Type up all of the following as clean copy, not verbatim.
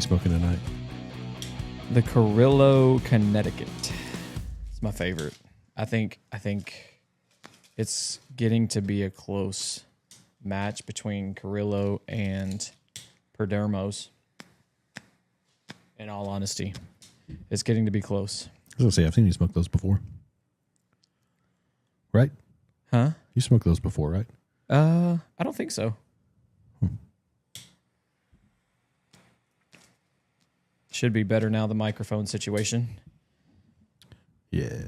smoking tonight? The Carrillo, Connecticut. It's my favorite. I think it's getting to be a close match between Carrillo and Perdermo's. In all honesty, it's getting to be close. I was going to say, I've seen you smoke those before. Right? Huh? You smoked those before, right? I don't think so. Should be better now, the microphone situation. Yeah.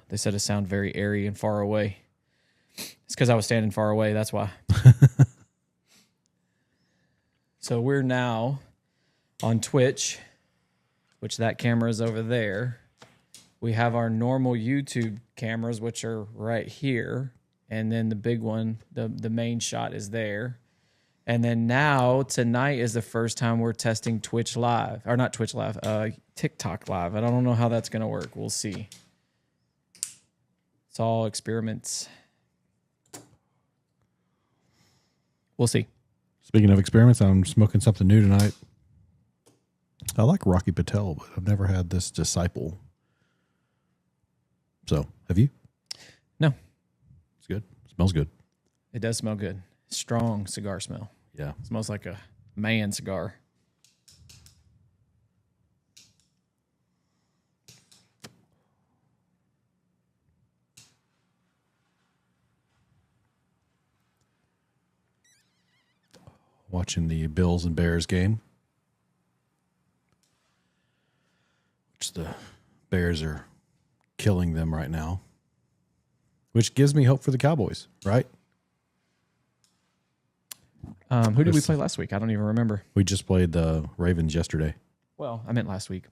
They said it sounded very airy and far away. It's because I was standing far away, that's why. So we're now on Twitch, which that camera is over there. We have our normal YouTube cameras, which are right here. And then the big one, the main shot is there. And then now, tonight is the first time we're testing Twitch Live. Or not Twitch Live, TikTok Live. I don't know how that's going to work. We'll see. It's all experiments. We'll see. Speaking of experiments, I'm smoking something new tonight. I like Rocky Patel, but I've never had this Disciple. So, have you? No. It's good. Smells good. It does smell good. Strong cigar smell. Yeah. It smells like a man cigar. Watching the Bills and Bears game, which the Bears are killing them right now, which gives me hope for the Cowboys, right? Who did we play last week? I don't even remember. We just played the Ravens yesterday. Well, I meant last week.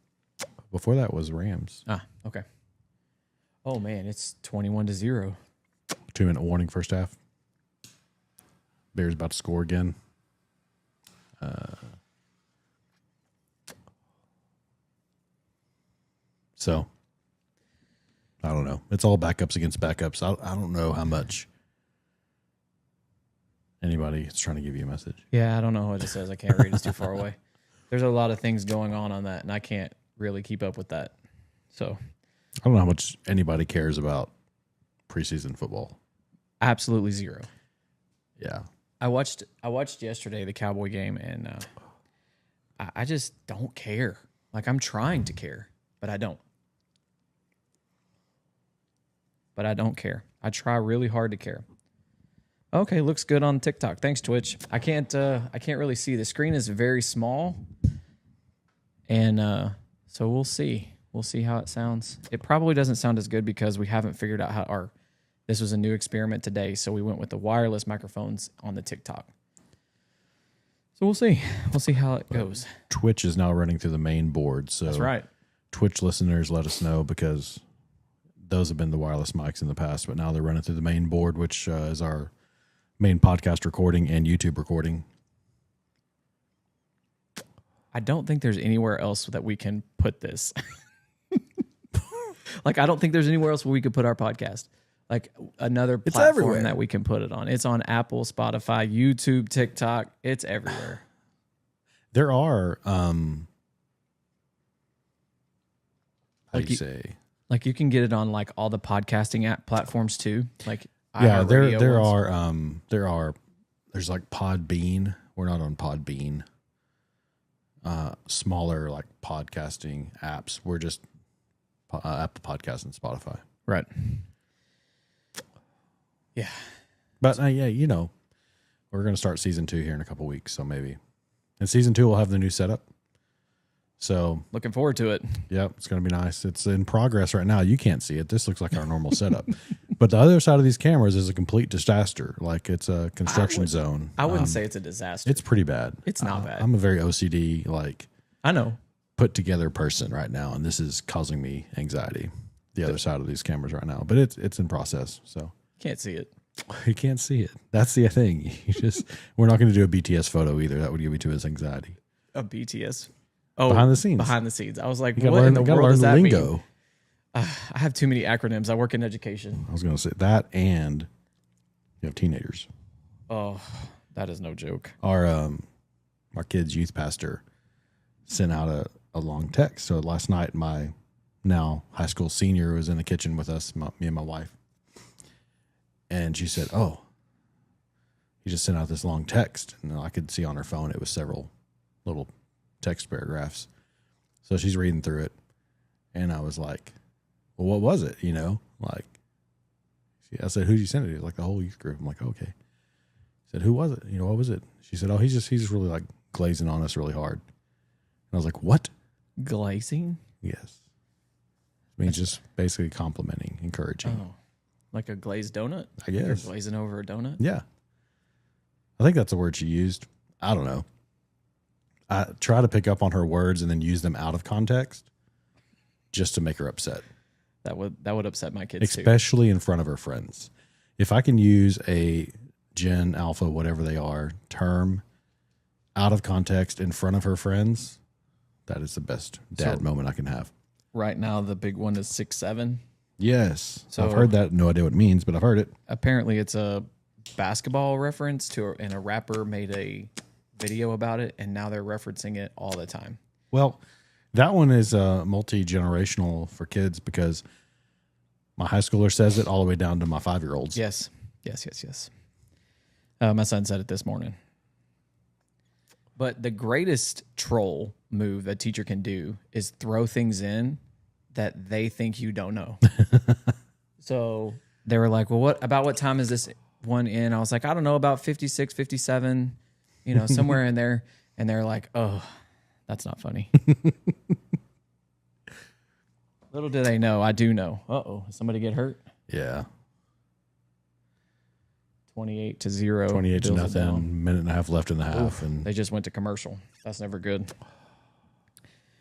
Before that was Rams. Ah, okay. Oh, man, it's 21-0. 2-minute warning first half. Bears about to score again. So, I don't know. It's all backups against backups. I don't know how much anybody is trying to give you a message. Yeah, I don't know what it says. I can't read. It's too far away. There's a lot of things going on that, and I can't really keep up with that. So, I don't know how much anybody cares about preseason football. Absolutely zero. Yeah. I watched yesterday the Cowboy game, and I just don't care. Like, I'm trying to care, but I don't. But I don't care. I try really hard to care. Okay, looks good on TikTok. Thanks, Twitch. I can't really see. The screen is very small, and so we'll see. We'll see how it sounds. It probably doesn't sound as good because we haven't figured out how this was a new experiment today, so we went with the wireless microphones on the TikTok. So we'll see. We'll see how it goes. Twitch is now running through the main board, so that's right. Twitch listeners, let us know, because those have been the wireless mics in the past, but now they're running through the main board, which is our main podcast recording and YouTube recording. I don't think there's anywhere else that we can put this. Like, I don't think there's anywhere else where we could put our podcast. Like, another platform that we can put it on. It's on Apple, Spotify, YouTube, TikTok. It's everywhere. There are, like, you can get it on like all the podcasting app platforms too. Like, yeah, there's like Podbean. We're not on Podbean. Smaller like podcasting apps. We're just Apple Podcasts and Spotify. Right. Yeah. But yeah, you know, we're going to start season 2 here in a couple weeks. So maybe, and season 2 will have the new setup. So looking forward to it. Yep. It's going to be nice. It's in progress right now. You can't see it. This looks like our normal setup, but the other side of these cameras is a complete disaster. Like, it's a construction zone. I wouldn't say it's a disaster. It's pretty bad. It's not bad. I'm a very OCD, like, I know, put together person right now, and this is causing me anxiety. The other side of these cameras right now, but it's in process. So can't see it. You can't see it. That's the thing. We're not going to do a BTS photo either. That would give me too much anxiety. A BTS. Oh, behind the scenes. Behind the scenes. I was like, what in the world does that lingo. mean? I have too many acronyms. I work in education. I was going to say that, and you have teenagers. Oh, that is no joke. Our our kid's youth pastor sent out a long text. So last night, my now high school senior was in the kitchen with us, me and my wife. And she said, "Oh, he just sent out this long text." And I could see on her phone it was several little text paragraphs. So she's reading through it. And I was like, "Well, what was it?" Like, I said, "Who did you send it to?" Like, the whole youth group. I'm like, "Okay." I said, "Who was it? What was it?" She said, "Oh, he's just really like glazing on us really hard." And I was like, "What?" Glazing? Yes. I mean, just basically complimenting, encouraging. Oh, like a glazed donut? I guess. You're glazing over a donut? Yeah. I think that's the word she used. I don't know. I try to pick up on her words and then use them out of context just to make her upset. That would upset my kids too. Especially in front of her friends. If I can use a Gen, Alpha, whatever they are, term out of context in front of her friends, that is the best dad moment I can have. Right now, the big one is 6'7". Yes. So I've heard that. No idea what it means, but I've heard it. Apparently, it's a basketball reference and a rapper made a video about it, and now they're referencing it all the time. Well, that one is multi-generational for kids because my high schooler says it all the way down to my 5-year-olds. Yes. My son said it this morning. But the greatest troll move a teacher can do is throw things in that they think you don't know. So they were like, "Well, what time is this one in?" I was like, "I don't know, about 56, 57, somewhere in there." And they're like, "Oh, that's not funny." Little do they know, I do know. Uh-oh, somebody get hurt? Yeah. 28-0. 28-0. Minute and a half left in the half. And they just went to commercial. That's never good.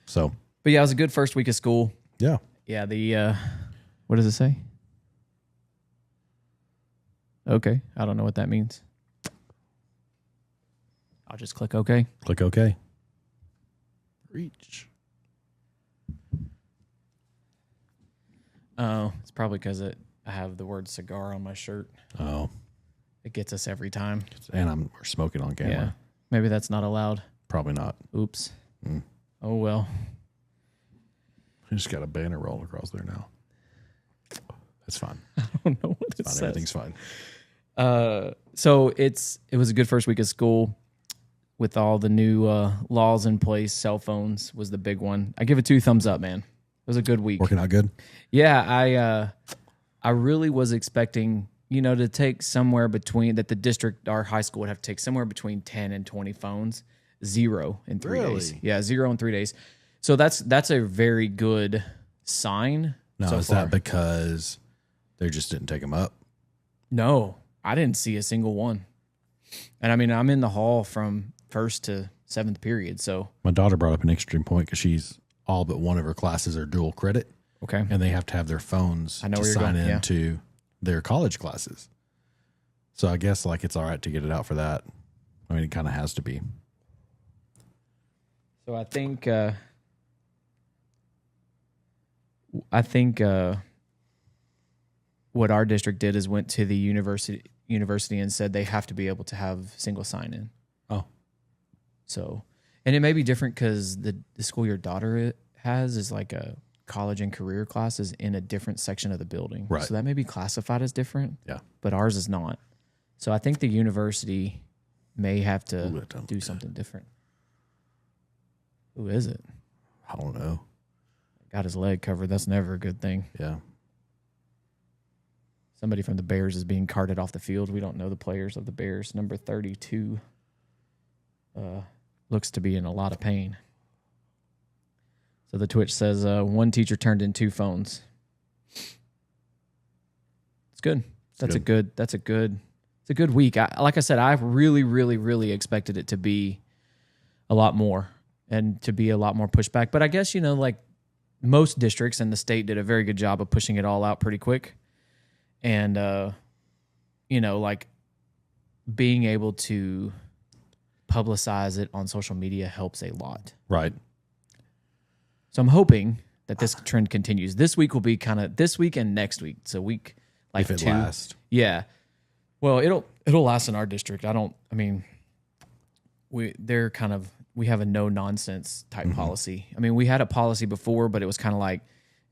So. But yeah, it was a good first week of school. Yeah. Yeah, the, what does it say? Okay. I don't know what that means. I'll just click OK. Click OK. Reach. Oh, it's probably because I have the word cigar on my shirt. Oh. It gets us every time. And we're smoking on camera. Yeah. Maybe that's not allowed. Probably not. Oops. Oh, well. I just got a banner rolling across there now. That's fine. I don't know what it says. Everything's fine. So it was a good first week of school with all the new laws in place. Cell phones was the big one. I give it 2 thumbs up, man. It was a good week. Working out good? Yeah, I really was expecting, to take somewhere between, that the district, our high school would have to take somewhere between 10 and 20 phones. 0 in 3 days. Yeah, 0 in 3 days. So that's a very good sign. No, so is far. that because they just didn't take them up? No, I didn't see a single one. And I mean, I'm in the hall from 1st to 7th period. So my daughter brought up an interesting point because she's all but one of her classes are dual credit. Okay. And they have to have their phones to sign into their college classes. So I guess it's all right to get it out for that. I mean, it kind of has to be. So I think what our district did is went to the university and said they have to be able to have single sign-in. Oh. So, and it may be different because the school your daughter has is like a college and career classes in a different section of the building. Right. So that may be classified as different. Yeah. But ours is not. So I think the university may have to do something different. Who is it? I don't know. Got his leg covered. That's never a good thing. Yeah. Somebody from the Bears is being carted off the field. We don't know the players of the Bears. Number 32 looks to be in a lot of pain. So the Twitch says one teacher turned in 2 phones. It's good. That's a good week. Like I said, I really, really, really expected it to be a lot more and to be a lot more pushback. But I guess, most districts in the state did a very good job of pushing it all out pretty quick. And, being able to publicize it on social media helps a lot. Right. So I'm hoping that this trend continues. This week will be kind of this week and next week. So week if it 2. lasts. Yeah. Well, it'll last in our district. we have a no nonsense type policy. I mean, we had a policy before, but it was kind of like,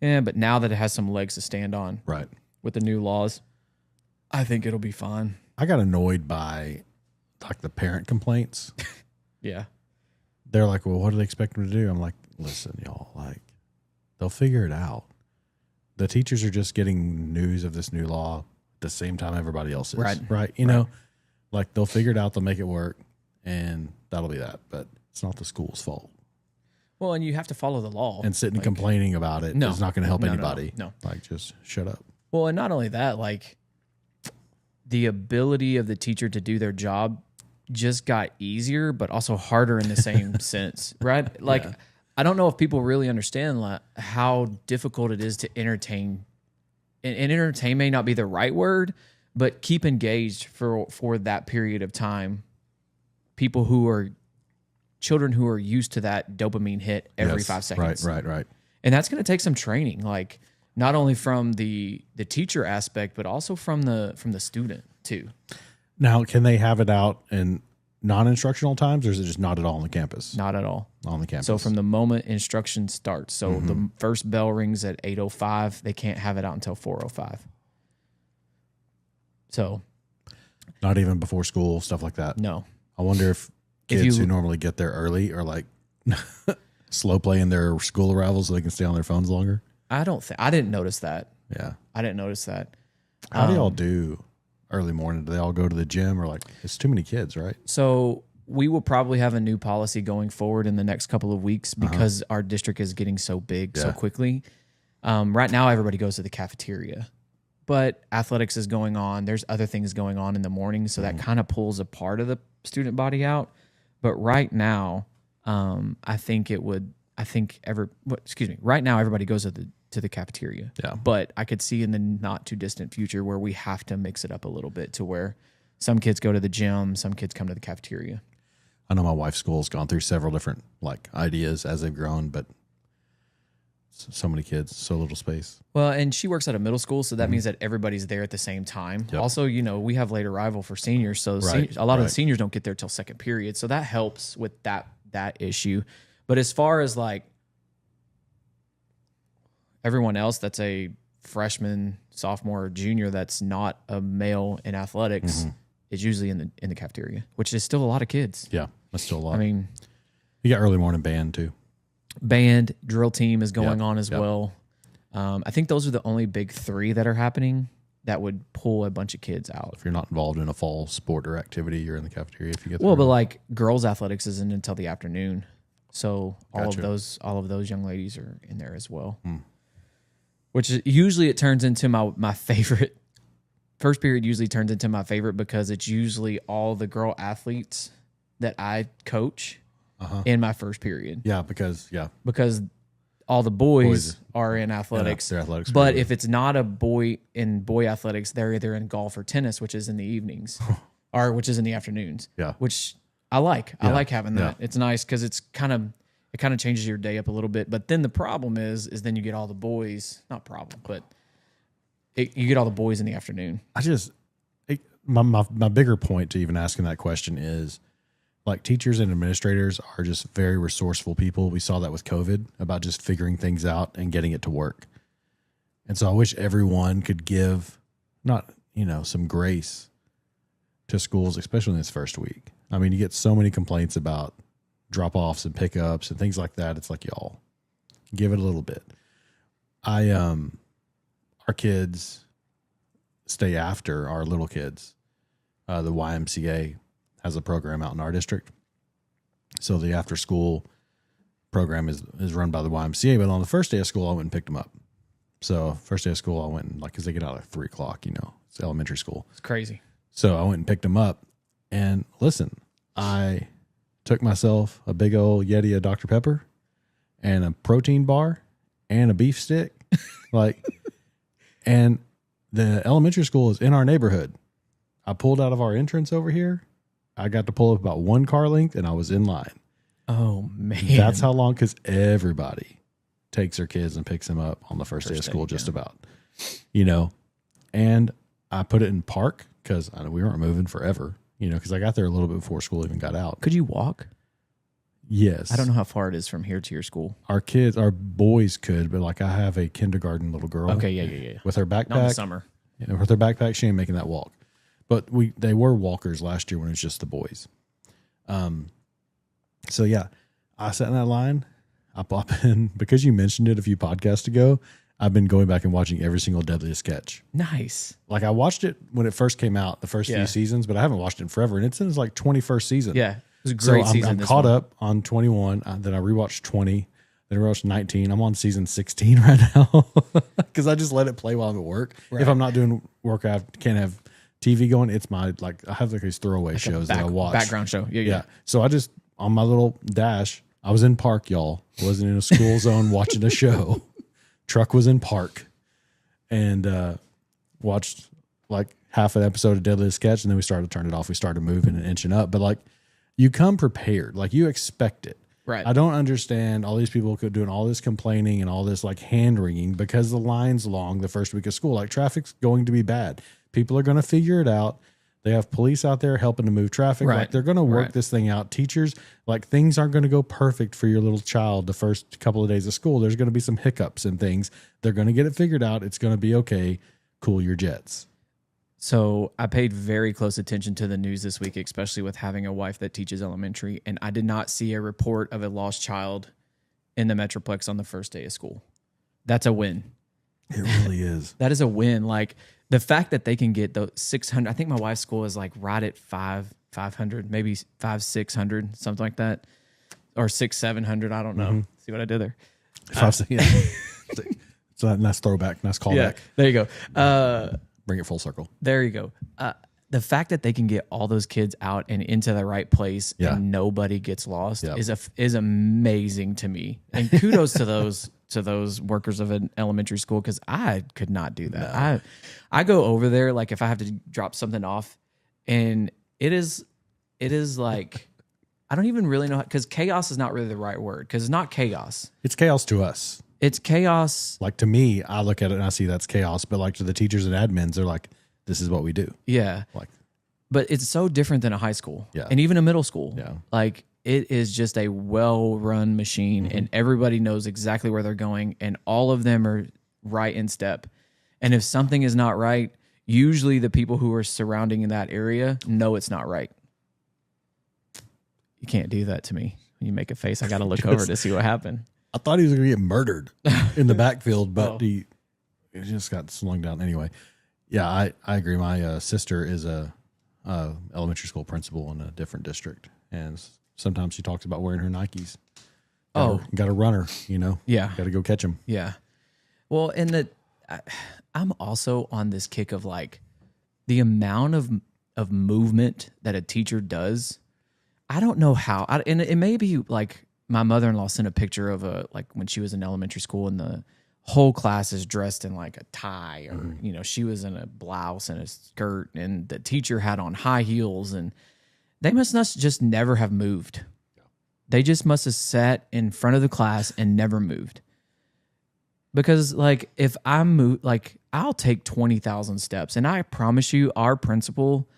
but now that it has some legs to stand on, right, with the new laws, I think it'll be fine. I got annoyed by like the parent complaints. Yeah. They're like, well, what do they expect them to do? I'm like, listen, y'all, like, they'll figure it out. The teachers are just getting news of this new law at the same time everybody else is. Right. You know, like they'll figure it out, they'll make it work, and that'll be that. But it's not the school's fault. Well, and you have to follow the law. And sitting and complaining about it is not going to help anybody. No. Like, just shut up. Well, and not only that, like, the ability of the teacher to do their job just got easier, but also harder in the same sense, right? Like, I don't know if people really understand how difficult it is to entertain. And entertain may not be the right word, but keep engaged for that period of time. Children who are used to that dopamine hit every 5 seconds. Right. And that's going to take some training, like not only from the teacher aspect, but also from the student too. Now, can they have it out in non-instructional times, or is it just not at all on the campus? Not at all. On the campus. So from the moment instruction starts, so the first bell rings at 8:05, they can't have it out until 4:05. So not even before school, stuff like that. No. I wonder if kids who normally get there early are like slow playing their school arrivals so they can stay on their phones longer. I didn't notice that. Yeah. I didn't notice that. How do y'all do early morning? Do they all go to the gym, or like it's too many kids, right? So we will probably have a new policy going forward in the next couple of weeks because our district is getting so big so quickly. Right now, everybody goes to the cafeteria, but athletics is going on. There's other things going on in the morning, so that kind of pulls a part of the student body out. But right now, right now everybody goes to the cafeteria. Yeah. But I could see in the not too distant future where we have to mix it up a little bit to where some kids go to the gym, some kids come to the cafeteria. I know my wife's school's gone through several different like ideas as they've grown, but so many kids, so little space. Well, and she works at a middle school, so that means that everybody's there at the same time. Yep. Also, we have late arrival for seniors, so a lot of the seniors don't get there till second period, so that helps with that issue. But as far as like everyone else that's a freshman, sophomore, or junior that's not a male in athletics is usually in the cafeteria, which is still a lot of kids. Yeah, that's still a lot. I mean, you got early morning band too. Band, drill team is going on as well. I think those are the only big three that are happening that would pull a bunch of kids out. If you're not involved in a fall sport or activity, you're in the cafeteria if you get there. Well, but like girls athletics isn't until the afternoon. So all Gotcha. of those young ladies are in there as well. Which is, usually it turns into my favorite. First period usually turns into my favorite because it's usually all the girl athletes that I coach in my first period. Yeah, because all the boys are in athletics. They're athletics. But if it's not a boy in boy athletics, they're either in golf or tennis, which is in the evenings, or which is in the afternoons. Yeah, which I like. I like having that. Yeah. It's nice because it kind of changes your day up a little bit. But then the problem is then you get all the boys. Not problem, but you get all the boys in the afternoon. My bigger point to even asking that question is, like, teachers and administrators are just very resourceful people. We saw that with COVID about just figuring things out and getting it to work. And so I wish everyone could give some grace to schools, especially in this first week. I mean, you get so many complaints about drop-offs and pickups and things like that. It's like, y'all, give it a little bit. Our kids stay after our little kids. The YMCA has a program out in our district. So the after school program is run by the YMCA, but on the first day of school, I went and picked them up. So first day of school, I went and cause they get out at 3:00, it's elementary school. It's crazy. So I went and picked them up, and listen, I took myself a big old Yeti of Dr. Pepper and a protein bar and a beef stick, and the elementary school is in our neighborhood. I pulled out of our entrance over here. I got to pull up about one car length, and I was in line. Oh, man. That's how long, because everybody takes their kids and picks them up on the first day of school, just about. And I put it in park because we weren't moving forever. because I got there a little bit before school even got out. Could you walk? Yes. I don't know how far it is from here to your school. Our boys could, but like I have a kindergarten little girl. Okay, yeah. With her backpack. Not in the summer. With her backpack, she ain't making that walk. But they were walkers last year when it was just the boys. So yeah, I sat in that line. I pop in because you mentioned it a few podcasts ago. I've been going back and watching every single Deadliest Sketch. Nice. Like I watched it when it first came out, the first few seasons, but I haven't watched it in forever. And it's in its like 21st season. Yeah. It was a great season. I'm caught up on 21. Then I rewatched 20. Then I rewatched 19. I'm on season 16 right now because I just let it play while I'm at work. Right. If I'm not doing work, I can't have TV going. It's my, like, I have like these throwaway shows that I watch. Background show. Yeah. So I just, on my little dash, I was in park, y'all. Wasn't in a school zone watching a show. Truck was in park and watched like half an episode of Deadliest Sketch, and then we started to turn it off. We started moving and inching up. But like, you come prepared. Like, you expect it. Right. I don't understand all these people doing all this complaining and all this like hand wringing because the line's long the first week of school. Like, traffic's going to be bad. People are going to figure it out. They have police out there helping to move traffic. Right. Like, they're going to work this thing out. Teachers, like, things aren't going to go perfect for your little child the first couple of days of school. There's going to be some hiccups and things. They're going to get it figured out. It's going to be okay. Cool your jets. So I paid very close attention to the news this week, especially with having a wife that teaches elementary, and I did not see a report of a lost child in the Metroplex on the first day of school. That's a win. It really is. That is a win. Like, the fact that they can get the 600, I think my wife's school is like right at 500, maybe 600, something like that, or 700. I don't know. Mm-hmm. See what I did there? So nice throwback, nice callback. Yeah, there you go. Bring it full circle. There you go. The fact that they can get all those kids out and into the right place and nobody gets lost is amazing to me. And kudos to those workers of an elementary school, because I could not do that. No. I go over there, like, if I have to drop something off, and it is like, I don't even really know, because chaos is not really the right word, because it's not chaos. It's chaos to us. It's chaos. Like, to me, I look at it and I see that's chaos, but like to the teachers and admins, they're like, this is what we do. Yeah. Like, but it's so different than a high school. Yeah. And even a middle school. Yeah. Like, it is just a well-run machine, and everybody knows exactly where they're going, and all of them are right in step. And if something is not right, usually the people who are surrounding in that area know it's not right. You can't do that to me. When you make a face, I got to look over to see what happened. I thought he was going to get murdered in the backfield, but he just got slung down. Anyway, yeah, I agree. My sister is a elementary school principal in a different district, and sometimes she talks about wearing her Nikes. Got to run her, Yeah. Got to go catch them. Yeah. Well, and I'm also on this kick of like the amount of movement that a teacher does. I don't know how, and it may be like my mother-in-law sent a picture of like when she was in elementary school, and the whole class is dressed in like a tie, or, she was in a blouse and a skirt, and the teacher had on high heels, and they must not just never have moved. They just must have sat in front of the class and never moved. Because like, if I move, like, I'll take 20,000 steps, and I promise you, our principal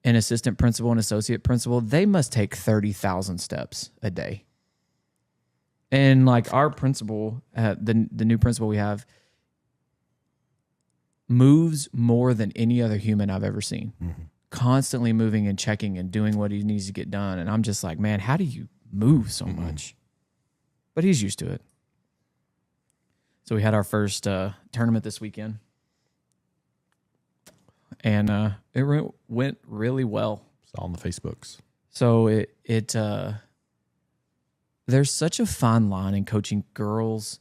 and assistant principal and associate principal, they must take 30,000 steps a day. And like, our principal, the new principal we have, moves more than any other human I've ever seen. Mm-hmm. Constantly moving and checking and doing what he needs to get done. And I'm just like, man, how do you move so much? But he's used to it. So we had our first tournament this weekend, and it went really well. It's all on the Facebooks. So it there's such a fine line in coaching girls.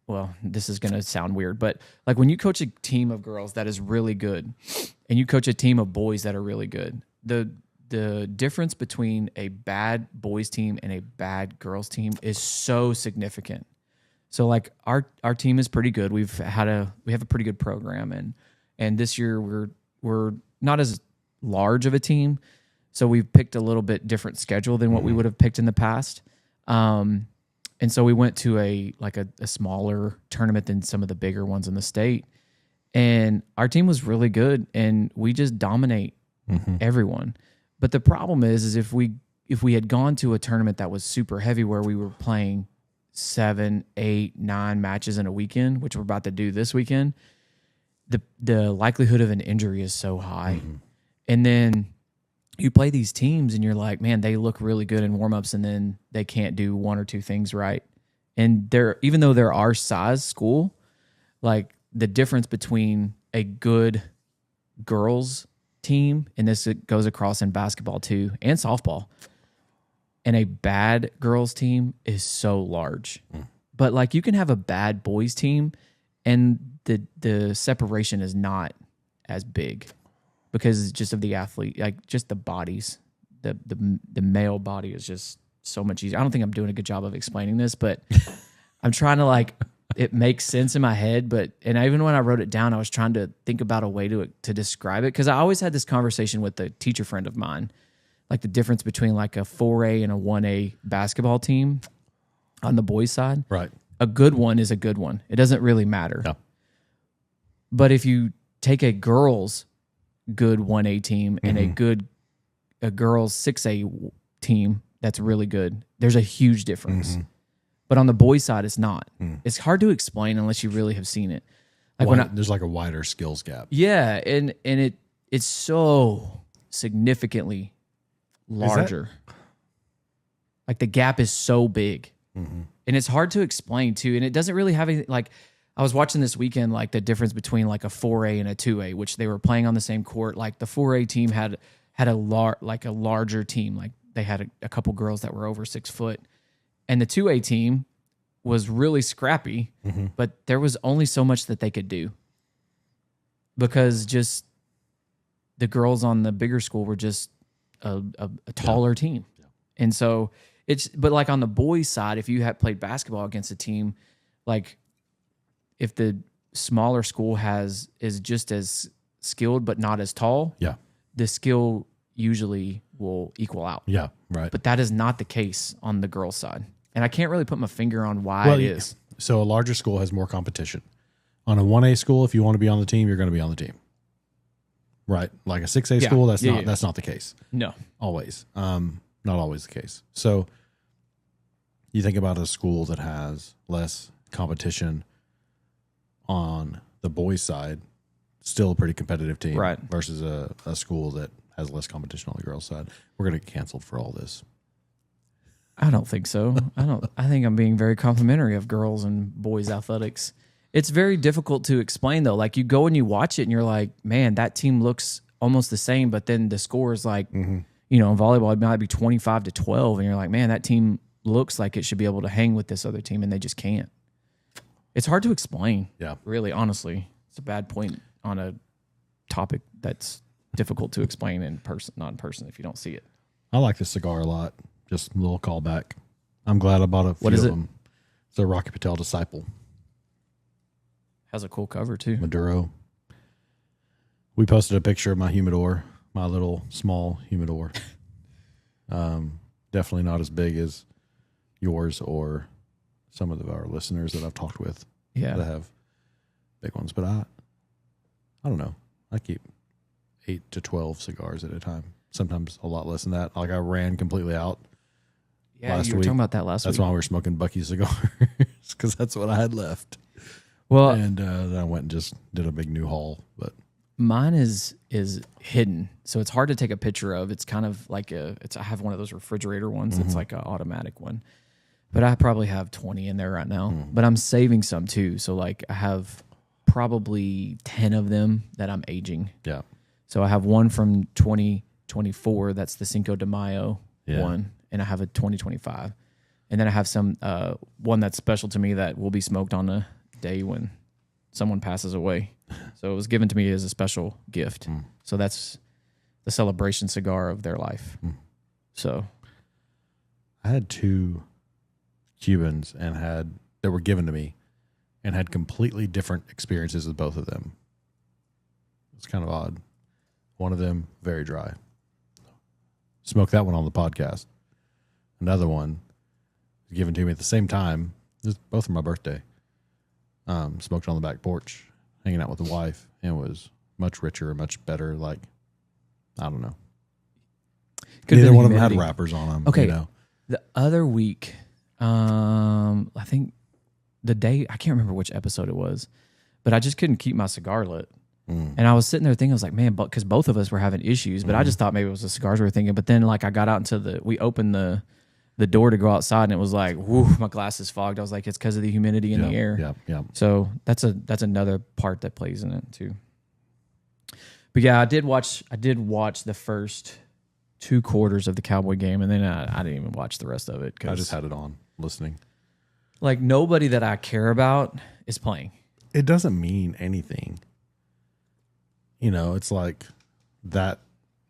Well, this is going to sound weird, but like, when you coach a team of girls that is really good, and you coach a team of boys that are really good, the difference between a bad boys team and a bad girls team is so significant. So like, our team is pretty good. We have a pretty good program, and this year we're not as large of a team, so we've picked a little bit different schedule than what we would have picked in the past. And so we went to a smaller tournament than some of the bigger ones in the state, and our team was really good, and we just dominate everyone. But the problem is if we had gone to a tournament that was super heavy where we were playing 7, 8, 9 matches in a weekend, which we're about to do this weekend, the likelihood of an injury is so high. And then you play these teams and you're like, man, they look really good in warmups and then they can't do one or two things right. And even though they're our size school, like the difference between a good girls team, and this goes across in basketball too and softball, and a bad girls team is so large. But like you can have a bad boys team and the separation is not as big because just of the athlete, like just the bodies, the male body is just so much easier. I don't think I'm doing a good job of explaining this, but I'm trying to like, it makes sense in my head. And even when I wrote it down, I was trying to think about a way to describe it. Cause I always had this conversation with a teacher friend of mine, like the difference between like a 4A and a 1A basketball team on the boys side. Right. A good one is a good one. It doesn't really matter. No. But if you take a girls good 1A team and a girls 6A team that's really good, there's a huge difference. But on the boys side, it's not. It's hard to explain unless you really have seen it. Like there's like a wider skills gap. Yeah, and it's so significantly larger. Like the gap is so big. And it's hard to explain too. And it doesn't really have any, like, I was watching this weekend, like the difference between like a 4A and a 2A, which they were playing on the same court. Like the 4A team had a larger team. Like they had a couple girls that were over 6 foot. And the 2A team was really scrappy, but there was only so much that they could do because just the girls on the bigger school were just a taller team. Yeah. And so but like on the boys side, if you had played basketball against a team, like if the smaller school is just as skilled but not as tall, the skill usually will equal out. Yeah, right. But that is not the case on the girls' side. And I can't really put my finger on why it is. So a larger school has more competition. On a 1A school, if you want to be on the team, you're going to be on the team. Right? Like a 6A school, that's not the case. No. Always. Not always the case. So you think about a school that has less competition on the boys' side, still a pretty competitive team, right, versus a school that has less competition on the girls' side. We're going to get canceled for all this. I don't think so. I think I'm being very complimentary of girls and boys athletics. It's very difficult to explain though. Like you go and you watch it and you're like, man, that team looks almost the same, but then the score is like, in volleyball, it might be 25-12. And you're like, man, that team looks like it should be able to hang with this other team and they just can't. It's hard to explain. Yeah. Really, honestly. It's a bad point on a topic that's difficult to explain in person, not in person if you don't see it. I like this cigar a lot. Just a little callback. I'm glad I bought a few of them. It's a Rocky Patel Disciple. Has a cool cover too. Maduro. We posted a picture of my humidor, my little small humidor. Definitely not as big as yours or some of our listeners that I've talked with that have big ones. But I don't know. I keep 8 to 12 cigars at a time. Sometimes a lot less than that. Like I ran completely out. Yeah, you were talking about that last week. That's why we were smoking Bucky cigars because that's what I had left. Well, and then I went and just did a big new haul. But mine is hidden, so it's hard to take a picture of. It's kind of like I have one of those refrigerator ones. It's like an automatic one, but I probably have 20 in there right now. But I'm saving some too, so like I have probably 10 of them that I'm aging. Yeah. So I have one from 2024. That's the Cinco de Mayo one. And I have a 2025. And then I have some one that's special to me that will be smoked on a day when someone passes away. So it was given to me as a special gift. So that's the celebration cigar of their life. So I had 2 Cubans that were given to me and had completely different experiences with both of them. It's kind of odd. One of them, very dry. Smoked that one on the podcast. Another one was given to me at the same time. It was both for my birthday. Smoked on the back porch, hanging out with the wife, and was much richer, much better. Like I don't know. Could've Neither been one of them had humidity. wrappers on them. Okay. You know? The other week, I think the day, I can't remember which episode it was, but I just couldn't keep my cigar lit. And I was sitting there thinking, I was like, man, because both of us were having issues, but I just thought maybe it was the cigars we were thinking. But then, like, I got out into we opened the door to go outside, and it was like, whoo, my glasses fogged. I was like, it's because of the humidity in the air. Yeah. So that's another part that plays in it too. But yeah, I did watch the first 2 quarters of the Cowboy game, and then I didn't even watch the rest of it. I just had it on listening. Like, nobody that I care about is playing. It doesn't mean anything. You know, it's like that,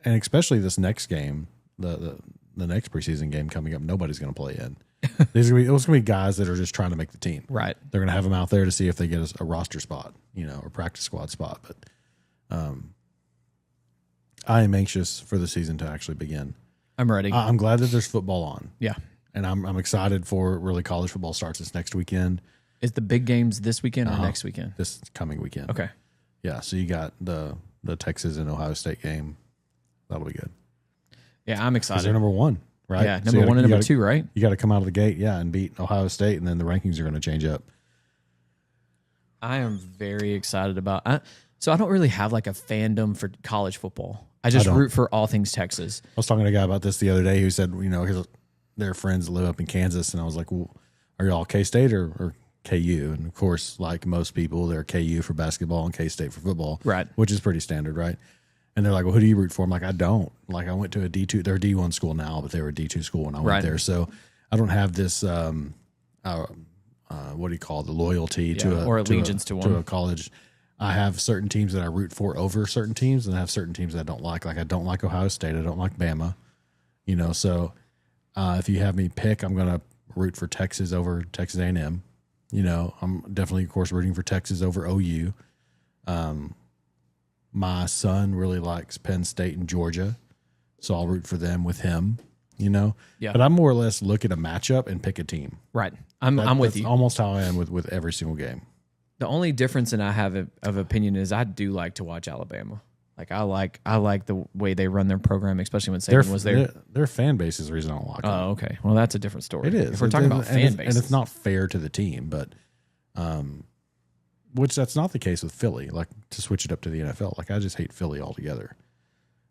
and especially this next game, the next preseason game coming up, nobody's going to play in. It's going to be guys that are just trying to make the team. Right. They're going to have them out there to see if they get a roster spot, you know, or practice squad spot. But I am anxious for the season to actually begin. I'm ready. I'm glad that there's football on. Yeah. And I'm excited for really college football starts this next weekend. Is the big games this weekend or next weekend? This coming weekend. Okay. Yeah, so you got the Texas and Ohio State game. That'll be good. Yeah, I'm excited. They're number 1, right? Yeah, number 1 and number 2, right? You got to come out of the gate, and beat Ohio State, and then the rankings are going to change up. I am very excited about. So I don't really have like a fandom for college football. I just root for all things Texas. I was talking to a guy about this the other day who said, you know, their friends live up in Kansas, and I was like, well, are you all K-State or KU? And of course, like most people, they're KU for basketball and K-State for football, right? Which is pretty standard, right? And they're like, well, who do you root for? I'm like, I don't. Like, I went to a D2, they're a D1 school now, but they were a D2 school when I went there. So I don't have this, what do you call it? The loyalty to or allegiance to a college. I have certain teams that I root for over certain teams, and I have certain teams that I don't like. Like, I don't like Ohio State. I don't like Bama, you know? So if you have me pick, I'm going to root for Texas over Texas A&M. You know, I'm definitely, of course, rooting for Texas over OU. My son really likes Penn State and Georgia, so I'll root for them with him, you know? Yeah. But I more or less look at a matchup and pick a team. Right. I'm with you. Almost how I am with every single game. The only difference I have of opinion is I do like to watch Alabama. Like, I like the way they run their program, especially when Saban was there. Their fan base is the reason I don't like them. Oh, okay. Well, that's a different story. It is. If we're talking about fan base. And it's not fair to the team, but which that's not the case with Philly. Like, to switch it up to the NFL, like, I just hate Philly altogether.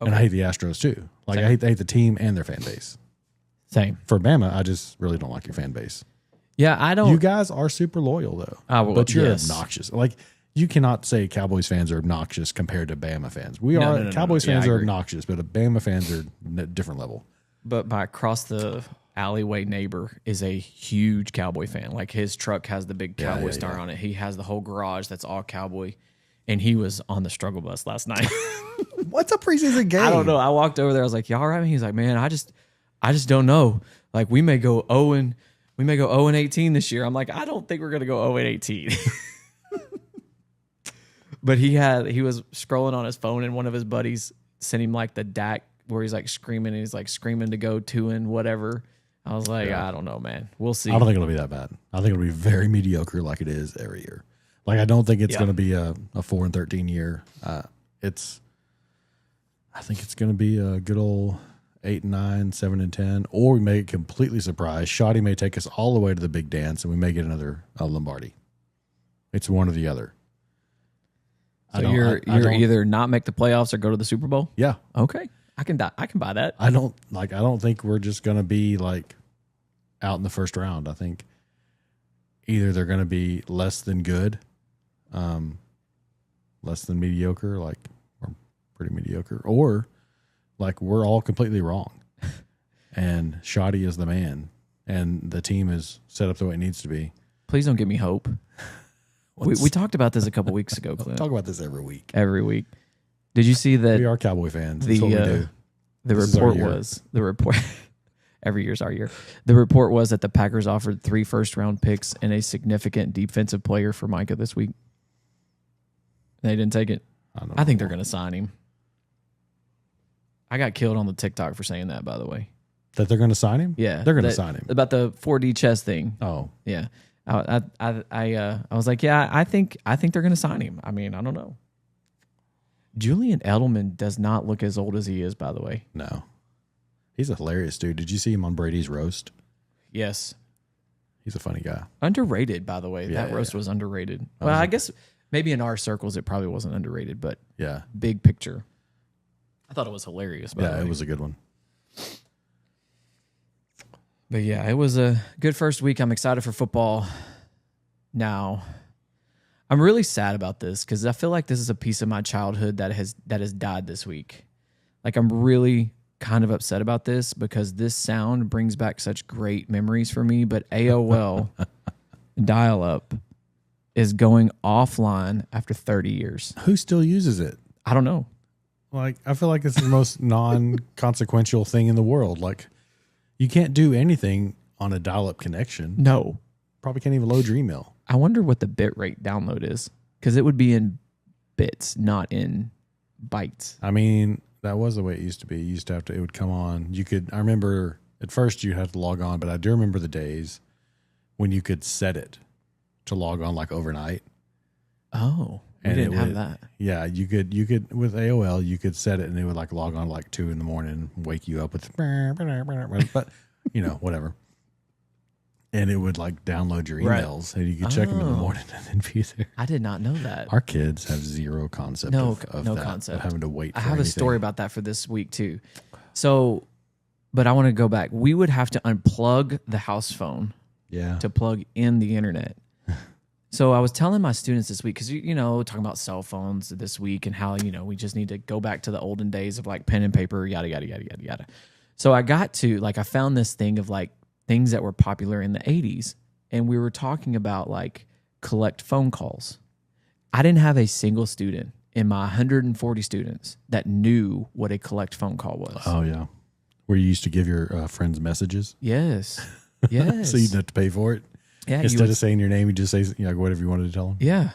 Okay. And I hate the Astros too. Like, I hate the team and their fan base. Same. For Bama, I just really don't like your fan base. Yeah, I don't. You guys are super loyal though. But you're obnoxious. Like, you cannot say Cowboys fans are obnoxious compared to Bama fans. Cowboys fans are obnoxious, but Bama fans are a different level. But my across the alleyway neighbor is a huge Cowboy fan. Like, his truck has the big Cowboy star on it. He has the whole garage that's all Cowboy. And he was on the struggle bus last night. What's a preseason game? I don't know. I walked over there. I was like, y'all all right? He's like, man, I just don't know. Like, we may go 0-18 this year. I'm like, I don't think we're going to go 0-18. But he was scrolling on his phone, and one of his buddies sent him like the DAC where he's like screaming, and he's like screaming to go 2 and whatever. I was like, I don't know, man. We'll see. I don't think it'll be that bad. I think it'll be very mediocre like it is every year. Like, I don't think it's going to be a 4-13 year. I think it's going to be a good old 8-9, 7-10, or we may get completely surprised. Shoddy may take us all the way to the big dance, and we may get another Lombardi. It's one or the other. So you're either not make the playoffs or go to the Super Bowl? Yeah. Okay. I can buy that. I don't think we're just going to be like out in the first round. I think either they're going to be less than good, less than mediocre, like, or pretty mediocre, or like we're all completely wrong. And Shoddy is the man, and the team is set up the way it needs to be. Please don't give me hope. We talked about this a couple weeks ago, Clint. Talk about this every week. Every week. Did you see that? We are Cowboy fans. That's what we do. The report every year's our year. The report was that the Packers offered 3 first-round picks and a significant defensive player for Micah this week. They didn't take it. I think they're going to sign him. I got killed on the TikTok for saying that, by the way. That they're going to sign him? Yeah. They're going to sign him. About the 4D chess thing. Oh. Yeah. I was like, yeah, I think they're going to sign him. I mean, I don't know. Julian Edelman does not look as old as he is, by the way. No. He's a hilarious dude. Did you see him on Brady's roast? Yes. He's a funny guy. Underrated, by the way. Yeah, that roast was underrated. Oh, Well, I guess maybe in our circles it probably wasn't underrated, but Yeah. big picture. I thought it was hilarious, by the Yeah, way. it was a good one. But yeah, it was a good first week. I'm excited for football now. I'm really sad about this because I feel like this is a piece of my childhood that has died this week. Like, I'm really kind of upset about this because this sound brings back such great memories for me. But AOL dial-up is going offline after 30 years. Who still uses it? I don't know. Like, I feel like it's the most non-consequential thing in the world. Like, you can't do anything on a dial-up connection. No. Probably can't even load your email. I wonder what the bitrate download is because it would be in bits, not in bytes. I mean, that was the way it used to be. You used to have to, it would come on. I remember at first you had to log on, but I do remember the days when you could set it to log on like overnight. Oh, we didn't have that. Yeah, you could with AOL, you could set it and it would like log on like 2 a.m, wake you up with, but you know, whatever. And it would like download your emails and you could check them in the morning and then be there. I did not know that. Our kids have zero concept No of concept. of having to wait. I have a story about that for this week too. So, but I want to go back. We would have to unplug the house phone to plug in the internet. So I was telling my students this week, because, you know, talking about cell phones this week and how, you know, we just need to go back to the olden days of like pen and paper, yada, yada, yada, yada, yada. So I got to, like, I found this thing of like things that were popular in the 80s. And we were talking about like collect phone calls. I didn't have a single student in my 140 students that knew what a collect phone call was. Oh, yeah. Where you used to give your friends messages? Yes. Yes. So you didn't have to pay for it? Yeah, Instead of saying your name, you just say, you know, whatever you wanted to tell them? Yeah.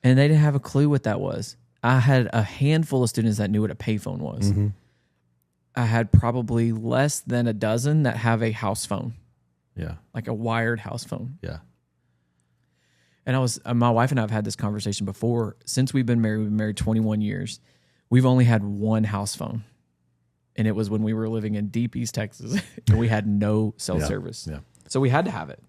And they didn't have a clue what that was. I had a handful of students that knew what a payphone was. Mm-hmm. I had probably less than a dozen that have a house phone. Yeah. Like a wired house phone. Yeah. And I was, my wife and I have had this conversation before. Since we've been married 21 years. We've only had one house phone. And it was when we were living in deep East Texas and we had no cell service. Yeah. So we had to have it.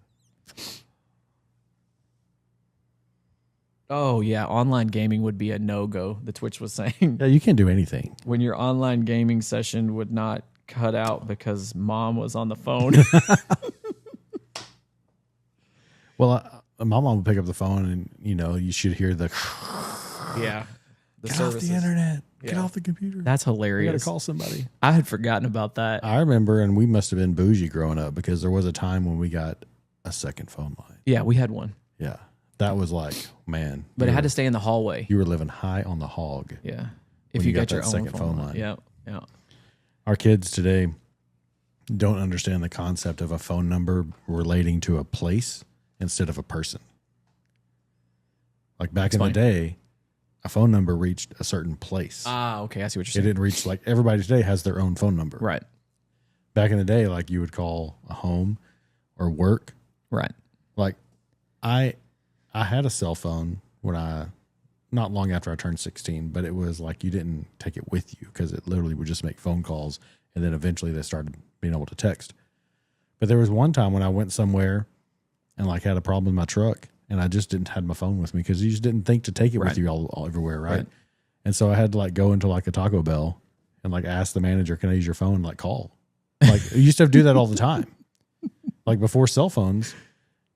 Oh, yeah. Online gaming would be a no-go, the Twitch was saying. Yeah, you can't do anything. When your online gaming session would not cut out because mom was on the phone. Well, my mom would pick up the phone and, you know, you should hear the... Yeah. Get off the internet. Get off the computer. That's hilarious. You got to call somebody. I had forgotten about that. I remember, and we must have been bougie growing up because there was a time when we got a second phone line. Yeah, we had one. Yeah. That was like, man. But it had to stay in the hallway. You were living high on the hog. Yeah. If you got your that own second phone line. Yeah. Yeah. Our kids today don't understand the concept of a phone number relating to a place instead of a person. Like back in the day, a phone number reached a certain place. Ah, okay. I see what you're It saying. didn't reach, like, everybody today has their own phone number. Right. Back in the day, like, you would call a home or work. Right. Like, I had a cell phone when not long after I turned 16, but it was like you didn't take it with you because it literally would just make phone calls, and then eventually they started being able to text. But there was one time when I went somewhere and like had a problem with my truck, and I just didn't have my phone with me because you just didn't think to take it with you all everywhere, right? And so I had to like go into like a Taco Bell and like ask the manager, "Can I use your phone?" And like call. Like you used to have to do that all the time. Like before cell phones,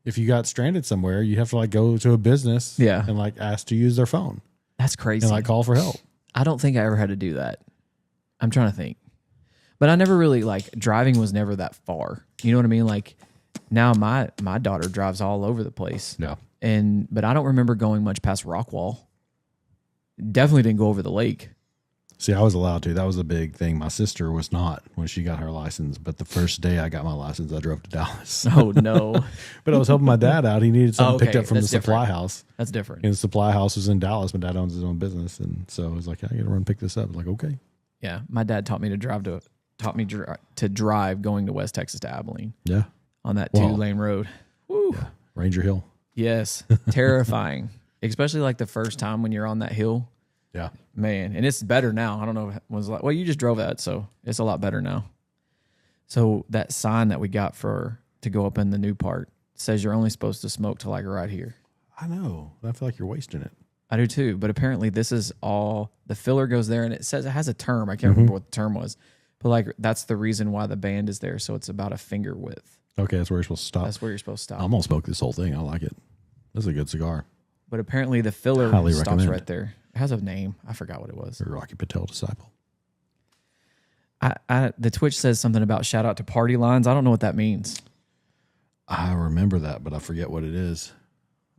if you got stranded somewhere, you have to like go to a business and like ask to use their phone. That's crazy. And like call for help. I don't think I ever had to do that. I'm trying to think. But I never really, like, driving was never that far. You know what I mean? Like, now my daughter drives all over the place. Yeah. But I don't remember going much past Rockwall. Definitely didn't go over the lake. See, I was allowed to. That was a big thing. My sister was not when she got her license. But the first day I got my license, I drove to Dallas. Oh, no. But I was helping my dad out. He needed something picked up from the supply different. house. That's different. And the supply house was in Dallas. My dad owns his own business. And so I was like, I got to run pick this up. I was like, okay. Yeah. My dad taught me to drive going to West Texas to Abilene. Yeah. On that 2-lane road. Woo. Yeah. Ranger Hill. Yes. Terrifying. Especially like the first time when you're on that hill. Yeah. Man, and it's better now. I don't know if it was like, well, you just drove that, so it's a lot better now. So that sign that we got to go up in the new part says you're only supposed to smoke to like right here. I know. I feel like you're wasting it. I do too, but apparently this is all, the filler goes there, and it says it has a term. I can't remember what the term was, but like that's the reason why the band is there. So it's about a finger width. Okay, that's where you're supposed to stop. That's where you're supposed to stop. I'm going to smoke this whole thing. I like it. This is a good cigar. But apparently the filler Highly stops recommend. right there. It has a name. I forgot what it was. You're a Rocky Patel disciple. The Twitch says something about shout out to party lines. I don't know what that means. I remember that, but I forget what it is.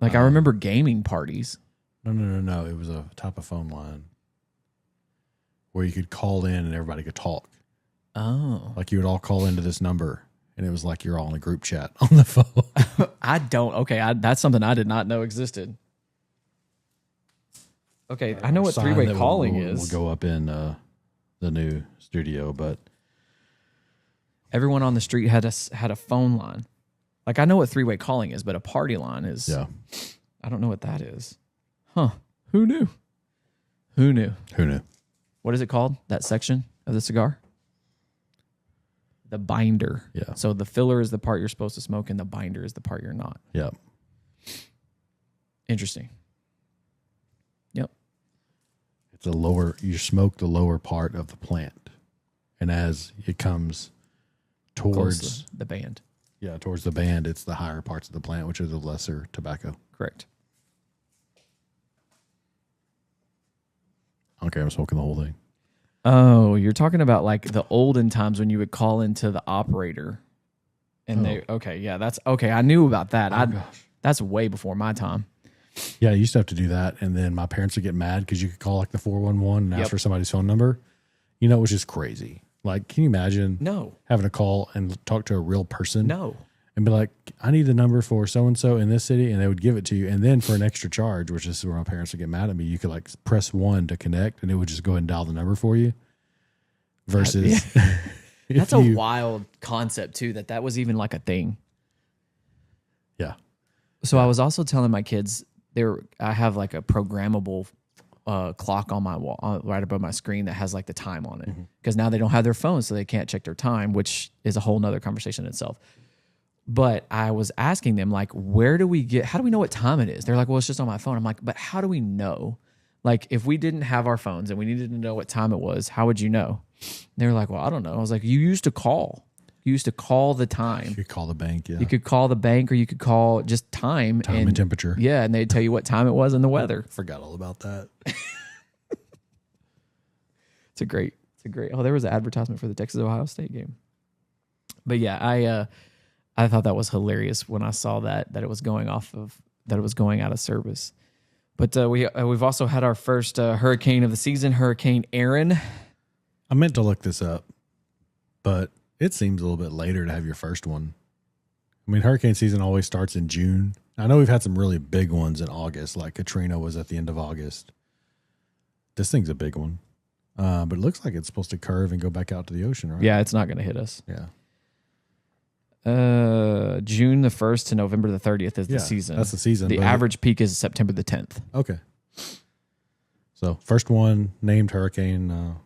Like I remember gaming parties. No. It was a type of phone line where you could call in and everybody could talk. Oh. Like you would all call into this number, and it was like you're all in a group chat on the phone. I don't. Okay, that's something I did not know existed. Okay, I know what Sign three-way that calling will is. go up in the new studio, but Everyone on the street had a phone line. Like I know what three-way calling is, but a party line is. yeah. I don't know what that is. Huh? Who knew? Who knew? Who knew? What is it called? That section of the cigar? The binder. Yeah. So the filler is the part you're supposed to smoke, and the binder is the part you're not. Yeah. Interesting. Yep. It's you smoke the lower part of the plant. And as it comes towards the band. towards the band, it's the higher parts of the plant, which are the lesser tobacco. Correct. Okay, I'm smoking the whole thing. Oh, you're talking about like the olden times when you would call into the operator. And that's okay. I knew about that. That's way before my time. Yeah, I used to have to do that, and then my parents would get mad because you could call like the 411 and ask for somebody's phone number. You know, which is crazy. Like, can you imagine having to call and talk to a real person? No. And be like, I need the number for so-and-so in this city, and they would give it to you. And then for an extra charge, which is where my parents would get mad at me, you could like press 1 to connect, and it would just go ahead and dial the number for you. Versus... That's a wild concept, too, that was even like a thing. Yeah. So I was also telling my kids, I have like a programmable clock on my wall, right above my screen that has like the time on it. Because now they don't have their phones, so they can't check their time, which is a whole nother conversation in itself. But I was asking them, like, how do we know what time it is? They're like, well, it's just on my phone. I'm like, but how do we know? Like, if we didn't have our phones and we needed to know what time it was, how would you know? And they were like, well, I don't know. I was like, you used to call. You used to call the time. You could call the bank, yeah. You could call the bank, or you could call just time. And temperature. Yeah, and they'd tell you what time it was and the weather. Forgot all about that. It's a great. Oh, there was an advertisement for the Texas-Ohio State game. But yeah, I thought that was hilarious when I saw that it was going out of service. But we've also had our first hurricane of the season, Hurricane Aaron. I meant to look this up, but it seems a little bit later to have your first one. I mean, hurricane season always starts in June. I know we've had some really big ones in August, like Katrina was at the end of August. This thing's a big one. But it looks like it's supposed to curve and go back out to the ocean, right? Yeah, it's not going to hit us. Yeah. June the 1st to November the 30th is the season. That's the season. The average peak is September the 10th. Okay. So first one named hurricane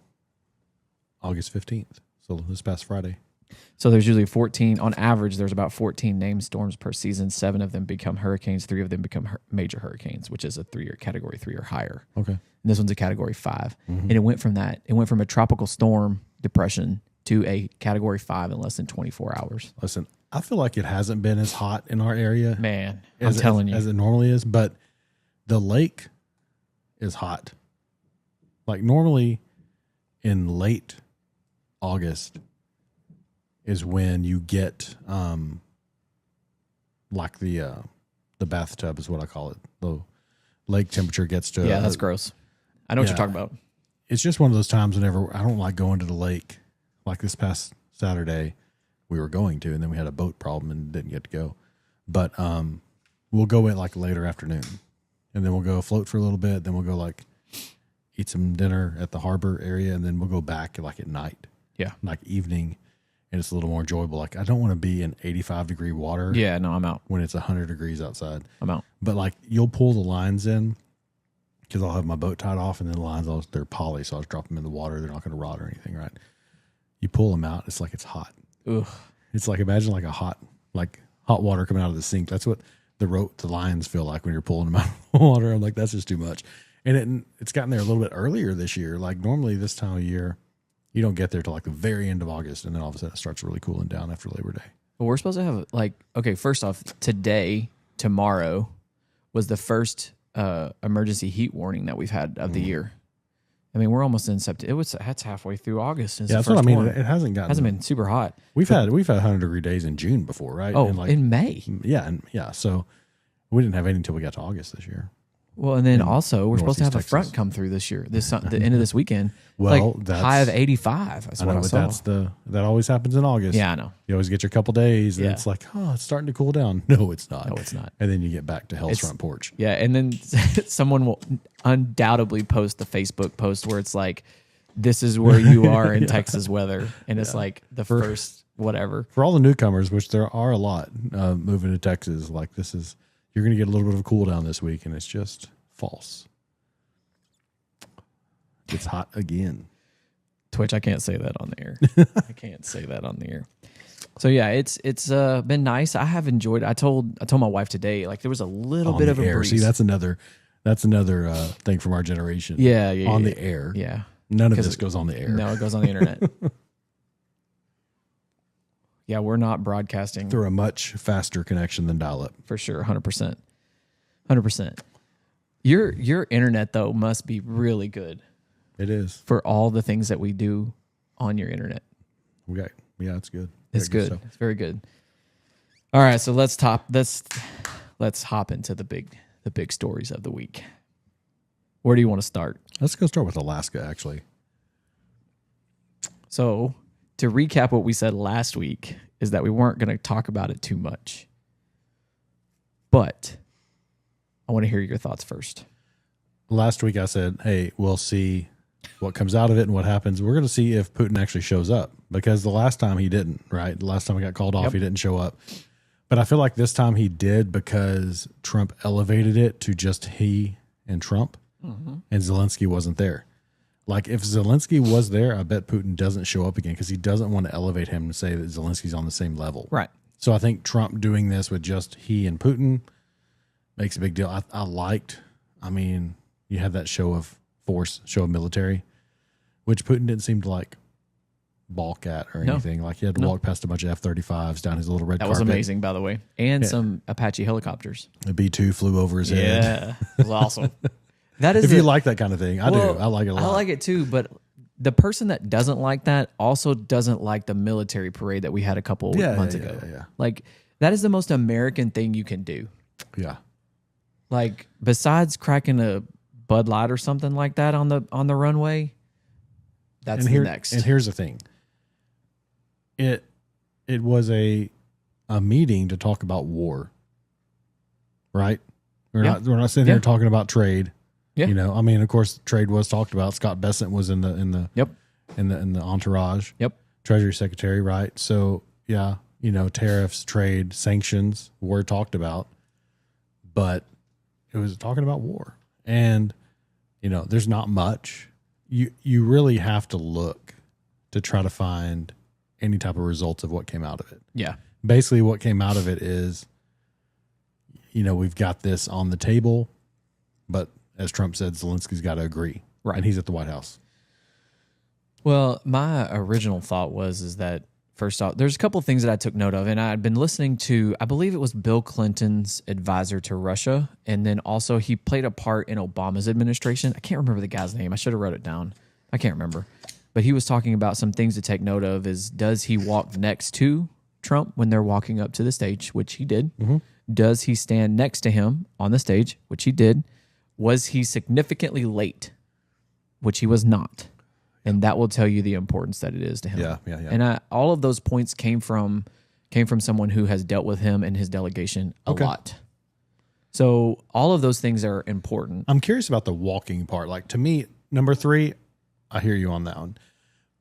August 15th. So this past Friday. So there's usually 14, on average, there's about 14 named storms per season. 7 of them become hurricanes. 3 of them become major hurricanes, which is a category 3 or higher. Okay. And this one's a category 5. And it went from a tropical storm depression to a category 5 in less than 24 hours. Listen, I feel like it hasn't been as hot in our area. Man, I'm telling you. As it normally is, but the lake is hot. Like normally in late August is when you get like the bathtub is what I call it. The lake temperature gets to... Yeah, that's gross. I know what you're talking about. It's just one of those times whenever I don't like going to the lake. Like this past Saturday, we were going to, and then we had a boat problem and didn't get to go. But we'll go in like later afternoon, and then we'll go float for a little bit. Then we'll go like eat some dinner at the harbor area, and then we'll go back like at night. Yeah, like evening, and it's a little more enjoyable. Like I don't want to be in 85-degree water. Yeah, no, I'm out. When it's 100 degrees outside, I'm out. But like you'll pull the lines in, because I'll have my boat tied off, and then the lines, they're poly, so I'll just drop them in the water. They're not going to rot or anything, right? You pull them out, it's like it's hot. Ugh. It's like, imagine like hot water coming out of the sink. That's what the lines feel like when you're pulling them out of the water. I'm like, that's just too much. And it's gotten there a little bit earlier this year. Like normally this time of year, you don't get there till like the very end of August, and then all of a sudden it starts really cooling down after Labor Day. But we're supposed to have first off, tomorrow was the first emergency heat warning that we've had of the year. I mean, we're almost in September. That's halfway through August. Yeah, that's what I mean. It hasn't been super hot. We've had 100-degree days in June before, right? Oh, in May. Yeah. So we didn't have any until we got to August this year. Well, and then also we're supposed to have Texas. a front come through this year, the end of this weekend. Well, like that's high of 85. That's what I saw. That always happens in August. Yeah, I know. You always get your couple days, and it's like, oh, it's starting to cool down. No, it's not. No, it's not. And then you get back to hell's front porch. Yeah, and then someone will undoubtedly post the Facebook post where it's like, this is where you are in Texas weather, and it's like the first whatever. For all the newcomers, which there are a lot moving to Texas, like you're going to get a little bit of a cool down this week, and it's just false. It's hot again. Twitch, I can't say that on the air. I can't say that on the air. So yeah, it's been nice. I have enjoyed. I told my wife today, like there was a little bit of a breeze. See, that's another thing from our generation. Yeah, on the air. Yeah, none of this goes on the air. No, it goes on the internet. Yeah, we're not broadcasting through a much faster connection than dial-up for sure. 100%. Your internet though must be really good. It is for all the things that we do on your internet. Okay, yeah, it's good. It's good. It's very good. All right, so let's hop into the big stories of the week. Where do you want to start? Let's go start with Alaska, actually. So to recap what we said last week is that we weren't going to talk about it too much, but I want to hear your thoughts first. Last week I said, hey, we'll see what comes out of it and what happens. We're going to see if Putin actually shows up, because the last time he didn't, right? The last time he got called off, He didn't show up. But I feel like this time he did, because Trump elevated it to just he and Trump, and Zelensky wasn't there. Like if Zelensky was there, I bet Putin doesn't show up again, because he doesn't want to elevate him to say that Zelensky's on the same level. Right. So I think Trump doing this with just he and Putin makes a big deal. I mean, you had that show of force, show of military, which Putin didn't seem to like balk at or anything. Like he had to walk past a bunch of F-35s down his little red carpet. That was amazing, by the way. And some Apache helicopters. A B-2 flew over his head. Yeah, it was awesome. That is if you like that kind of thing. I do. I like it a lot. I like it too, but the person that doesn't like that also doesn't like the military parade that we had a couple months ago. Yeah. Like that is the most American thing you can do. Yeah. Like besides cracking a Bud Light or something like that on the runway, that's the next. And here's the thing. It was a meeting to talk about war. Right? We're not sitting here talking about trade. Yeah. You know, I mean, of course, trade was talked about. Scott Bessent was in the entourage. Yep. Treasury Secretary, right? So yeah, you know, tariffs, trade, sanctions were talked about, but it was talking about war. And you know, there's not much. You really have to look to try to find any type of results of what came out of it. Yeah. Basically, what came out of it is, you know, we've got this on the table, but as Trump said, Zelensky's got to agree. Right. And he's at the White House. Well, my original thought is that, first off, there's a couple of things that I took note of, and I had been listening to, I believe it was Bill Clinton's advisor to Russia, and then also he played a part in Obama's administration. I can't remember the guy's name. I should have wrote it down. I can't remember. But he was talking about some things to take note of is, does he walk next to Trump when they're walking up to the stage, which he did? Mm-hmm. Does he stand next to him on the stage, which he did? Was he significantly late, which he was not? And that will tell you the importance that it is to him. Yeah. And all of those points came from someone who has dealt with him and his delegation a lot. So all of those things are important. I'm curious about the walking part. Like to me, number 3, I hear you on that one.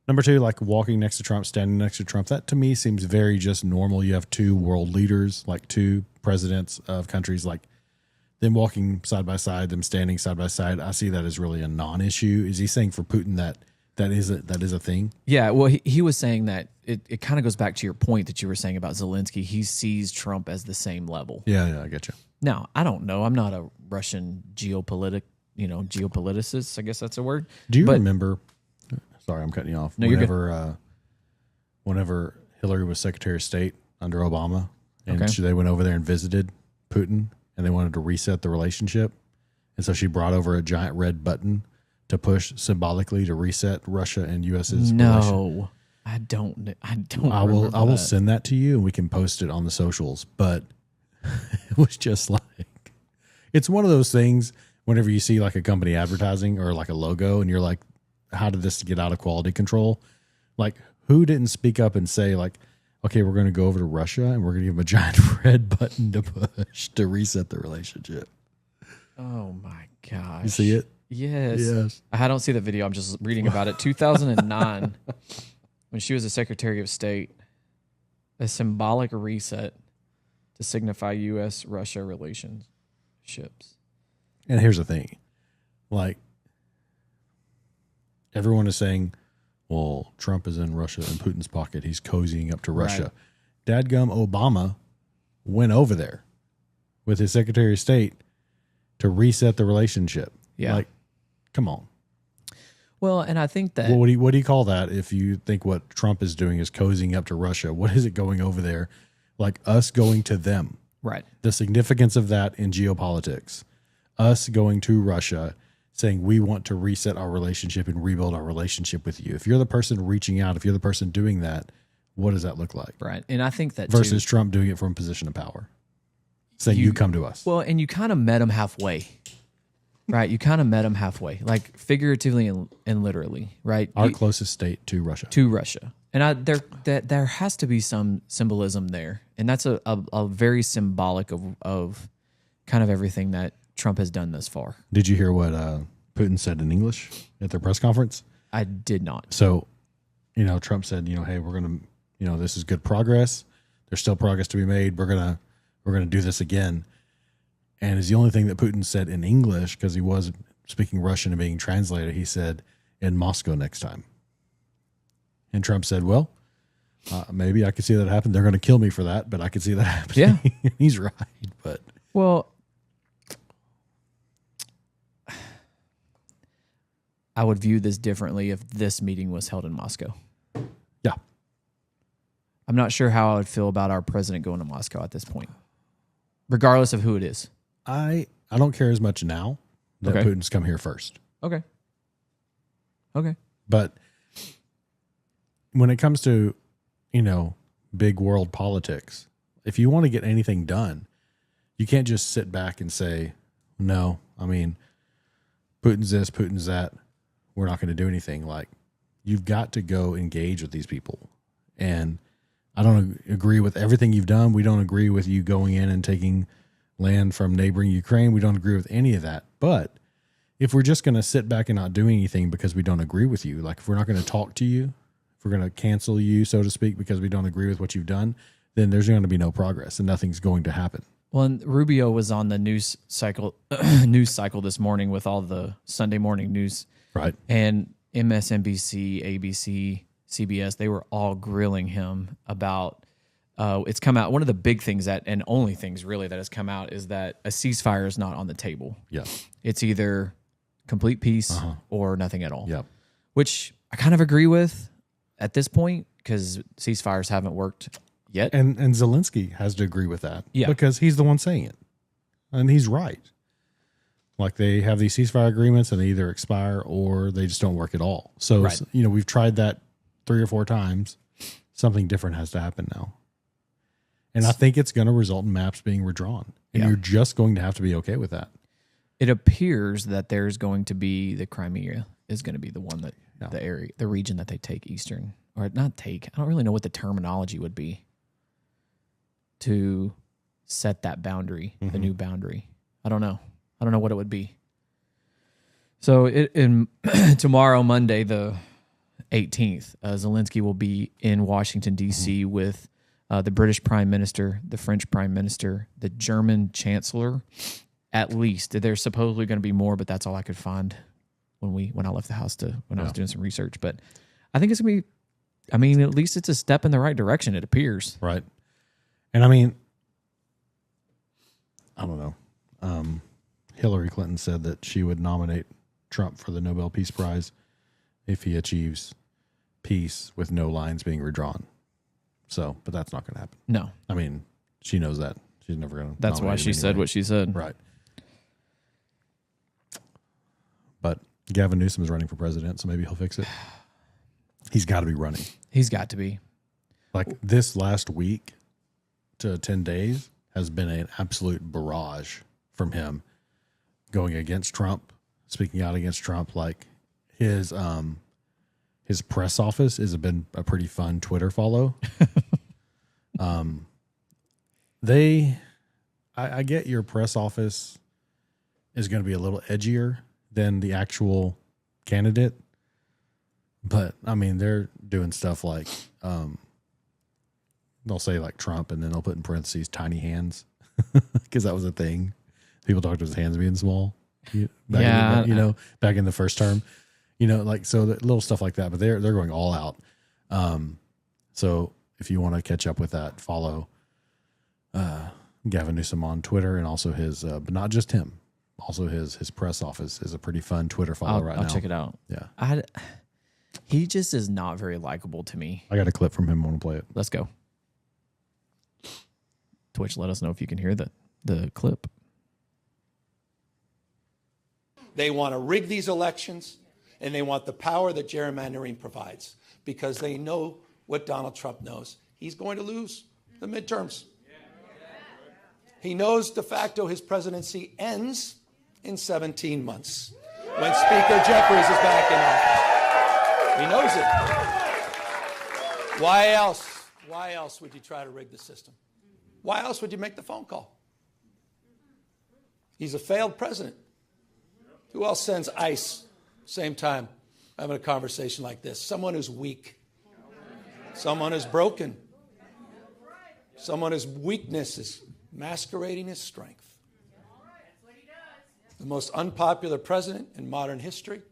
Number 2, like walking next to Trump, standing next to Trump, that to me seems very just normal. You have 2 world leaders, like 2 presidents of countries, like them walking side by side, them standing side by side, I see that as really a non-issue. Is he saying for Putin that is a thing? Yeah, well, he was saying that it kind of goes back to your point that you were saying about Zelensky. He sees Trump as the same level. Yeah, I get you. Now, I don't know. I'm not a Russian geopoliticist. I guess that's a word. Do you remember? Sorry, I'm cutting you off. No, Whenever Hillary was Secretary of State under Obama, and they went over there and visited Putin, and they wanted to reset the relationship, and so she brought over a giant red button to push symbolically to reset Russia and U.S.'s relation. I don't. I will send that to you, and we can post it on the socials. But it was just like, it's one of those things. Whenever you see like a company advertising or like a logo, and you're like, how did this get out of quality control? Like, who didn't speak up and say like, okay, we're going to go over to Russia and we're going to give them a giant red button to push to reset the relationship? Oh my gosh. You see it? Yes. I don't see the video. I'm just reading about it. 2009, when she was the Secretary of State, a symbolic reset to signify U.S.-Russia relationships. And here's the thing. Like, everyone is saying, well, Trump is in Russia in Putin's pocket. He's cozying up to Russia. Right. Dadgum Obama went over there with his Secretary of State to reset the relationship. Yeah. Like, come on. Well, and I think that... Well, what do you call that if you think what Trump is doing is cozying up to Russia? What is it going over there? Like us going to them. Right. The significance of that in geopolitics. Us going to Russia saying we want to reset our relationship and rebuild our relationship with you. If you're the person reaching out, if you're the person doing that, what does that look like? Right. And I think that versus Trump doing it from a position of power. Saying you come to us. Well, and you kind of met him halfway. Right. You kind of met him halfway, like figuratively and literally, right? Our closest state to Russia. And there has to be some symbolism there. And that's a very symbolic of kind of everything that Trump has done thus far. Did you hear what Putin said in English at their press conference? I did not. So, Trump said, hey, we're going to, this is good progress. There's still progress to be made. We're going to do this again. And it's the only thing that Putin said in English, because he was speaking Russian and being translated. He said, in Moscow next time. And Trump said, well, maybe I could see that happen. They're going to kill me for that, but I could see that happening. Yeah. He's right. But I would view this differently if this meeting was held in Moscow. Yeah. I'm not sure how I would feel about our president going to Moscow at this point, regardless of who it is. I don't care as much now that Putin's come here first. Okay. But when it comes to, big world politics, if you want to get anything done, you can't just sit back and say, no, Putin's this, Putin's that. We're not going to do anything. Like, you've got to go engage with these people. And I don't agree with everything you've done. We don't agree with you going in and taking land from neighboring Ukraine. We don't agree with any of that. But if we're just going to sit back and not do anything because we don't agree with you, like if we're not going to talk to you, if we're going to cancel you, so to speak, because we don't agree with what you've done, then there's going to be no progress and nothing's going to happen. Well, and Rubio was on the news cycle this morning with all the Sunday morning news. Right. And MSNBC, ABC, CBS, they were all grilling him about it's come out. One of the big things and only things really that has come out is that a ceasefire is not on the table. Yeah. It's either complete peace or nothing at all. Yeah. Which I kind of agree with at this point because ceasefires haven't worked yet. And Zelensky has to agree with that. Yeah. Because he's the one saying it. And he's right. Like they have these ceasefire agreements and they either expire or they just don't work at all. So, right. We've tried that 3 or 4 times. Something different has to happen now. And I think it's going to result in maps being redrawn. And you're just going to have to be okay with that. It appears that there's going to be the Crimea is going to be the one that the region that they take eastern or not take. I don't really know what the terminology would be to set that boundary, the new boundary. I don't know what it would be. So tomorrow, Monday, the 18th, Zelensky will be in Washington, D.C. with the British Prime Minister, the French Prime Minister, the German Chancellor, At least there's supposedly going to be more, but that's all I could find when I left the house when I was doing some research. But I think it's going to be, I mean, at least it's a step in the right direction, it appears. Right. And I mean, I don't know. Hillary Clinton said that she would nominate Trump for the Nobel Peace Prize if he achieves peace with no lines being redrawn. So, but that's not going to happen. No. I mean, she knows that. She's never going to. That's why she said what she said. Right. But Gavin Newsom is running for president, so maybe he'll fix it. He's got to be running. He's got to be. Like this last week to 10 days has been an absolute barrage from him going against Trump, speaking out against Trump. Like his press office has been a pretty fun Twitter follow. I get your press office is going to be a little edgier than the actual candidate, but I mean, they're doing stuff like, they'll say like Trump and then they'll put in parentheses tiny hands because that was a thing. People talked about his hands being small. Back in the first term, like, so little stuff like that, but they're going all out. So if you want to catch up with that, follow, Gavin Newsom on Twitter and also his, but not just him, also his press office is a pretty fun Twitter follow now. I'll check it out. Yeah. He just is not very likable to me. I got a clip from him. I want to play it. Let's go. Twitch, let us know if you can hear the clip. They want to rig these elections, and they want the power that gerrymandering provides because they know what Donald Trump knows. He's going to lose the midterms. He knows de facto his presidency ends in 17 months when Speaker Jeffries is back in office. He knows it. Why else? Why else would you try to rig the system? Why else would you make the phone call? He's a failed president. Who else sends ICE same time having a conversation like this? Someone who's weak. Someone who's broken. Someone whose weakness is masquerading as strength. The most unpopular president in modern history.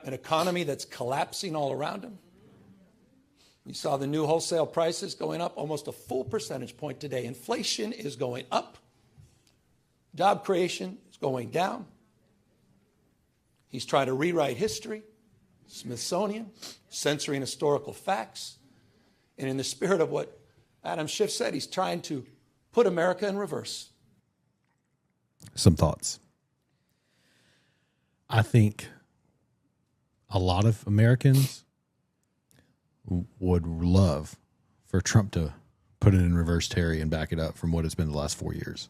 An economy that's collapsing all around him. You saw the new wholesale prices going up almost a full percentage point today. Inflation is going up. Job creation is going down. He's trying to rewrite history, Smithsonian, censoring historical facts. And in the spirit of what Adam Schiff said, he's trying to put America in reverse. Some thoughts. I think a lot of Americans would love for Trump to put it in reverse, Terry, and back it up from what it's been the last 4 years.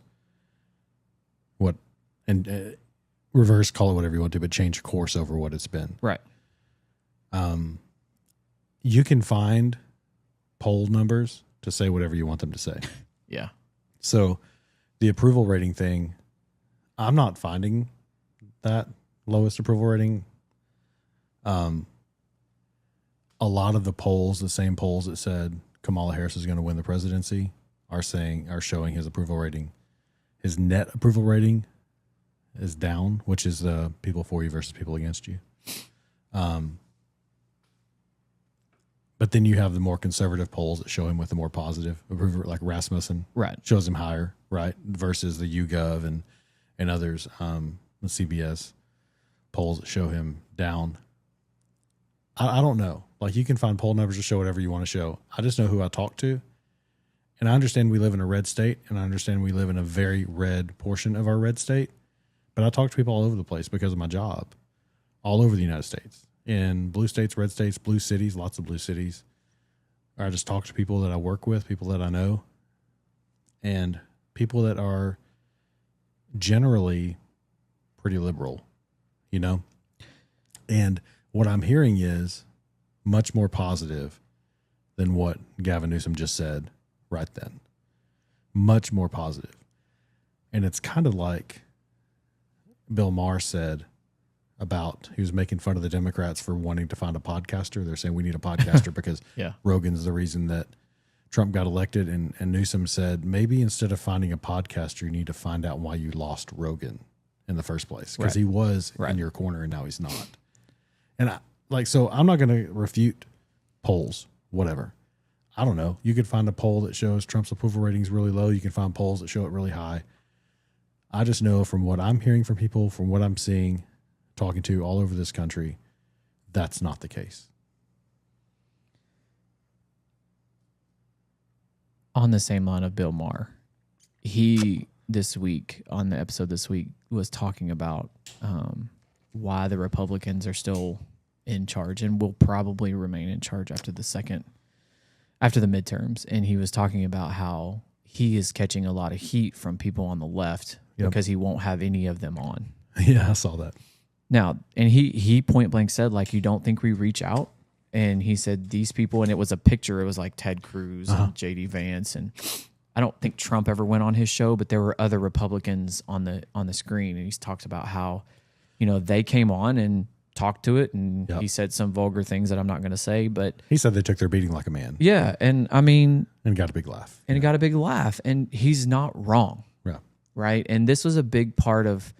Reverse, call it whatever you want to, but change course over what it's been. Right. You can find poll numbers to say whatever you want them to say. Yeah. So the approval rating thing, I'm not finding that lowest approval rating. A lot of the polls, the same polls that said Kamala Harris is going to win the presidency, are showing his approval rating. His net approval rating is down, which is the people for you versus people against you. But then you have the more conservative polls that show him with the more positive approval, like Rasmussen, right, shows him higher, right, versus the YouGov and others, the CBS polls that show him down. I don't know. Like, you can find poll numbers to show whatever you want to show. I just know who I talk to. And I understand we live in a red state, and I understand we live in a very red portion of our red state. But I talk to people all over the place because of my job, all over the United States, in blue states, red states, blue cities, lots of blue cities. Or I just talk to people that I work with, people that I know, and people that are generally pretty liberal, And what I'm hearing is much more positive than what Gavin Newsom just said right then. Much more positive. And it's kind of like Bill Maher said about, he was making fun of the Democrats for wanting to find a podcaster. They're saying we need a podcaster because yeah, Rogan's the reason that Trump got elected, and Newsom said, maybe instead of finding a podcaster, you need to find out why you lost Rogan in the first place, because he was in your corner and now he's not. And so I'm not going to refute polls, whatever. I don't know. You could find a poll that shows Trump's approval ratings really low. You can find polls that show it really high. I just know from what I'm hearing from people, from what I'm seeing, talking to all over this country, that's not the case. On the same line of Bill Maher, he this week on the episode this week was talking about why the Republicans are still in charge and will probably remain in charge after the midterms. And he was talking about how he is catching a lot of heat from people on the left because he won't have any of them on. Yeah, I saw that. Now, and he point blank said, like, you don't think we reach out? And he said these people, and it was a picture. It was like Ted Cruz and J.D. Vance, and I don't think Trump ever went on his show, but there were other Republicans on the screen, and he's talked about how, they came on and talked to it, and he said some vulgar things that I'm not going to say, but he said they took their beating like a man. Yeah, and I mean, and got a big laugh, and got a big laugh, and he's not wrong. Yeah, right. And this was a big part of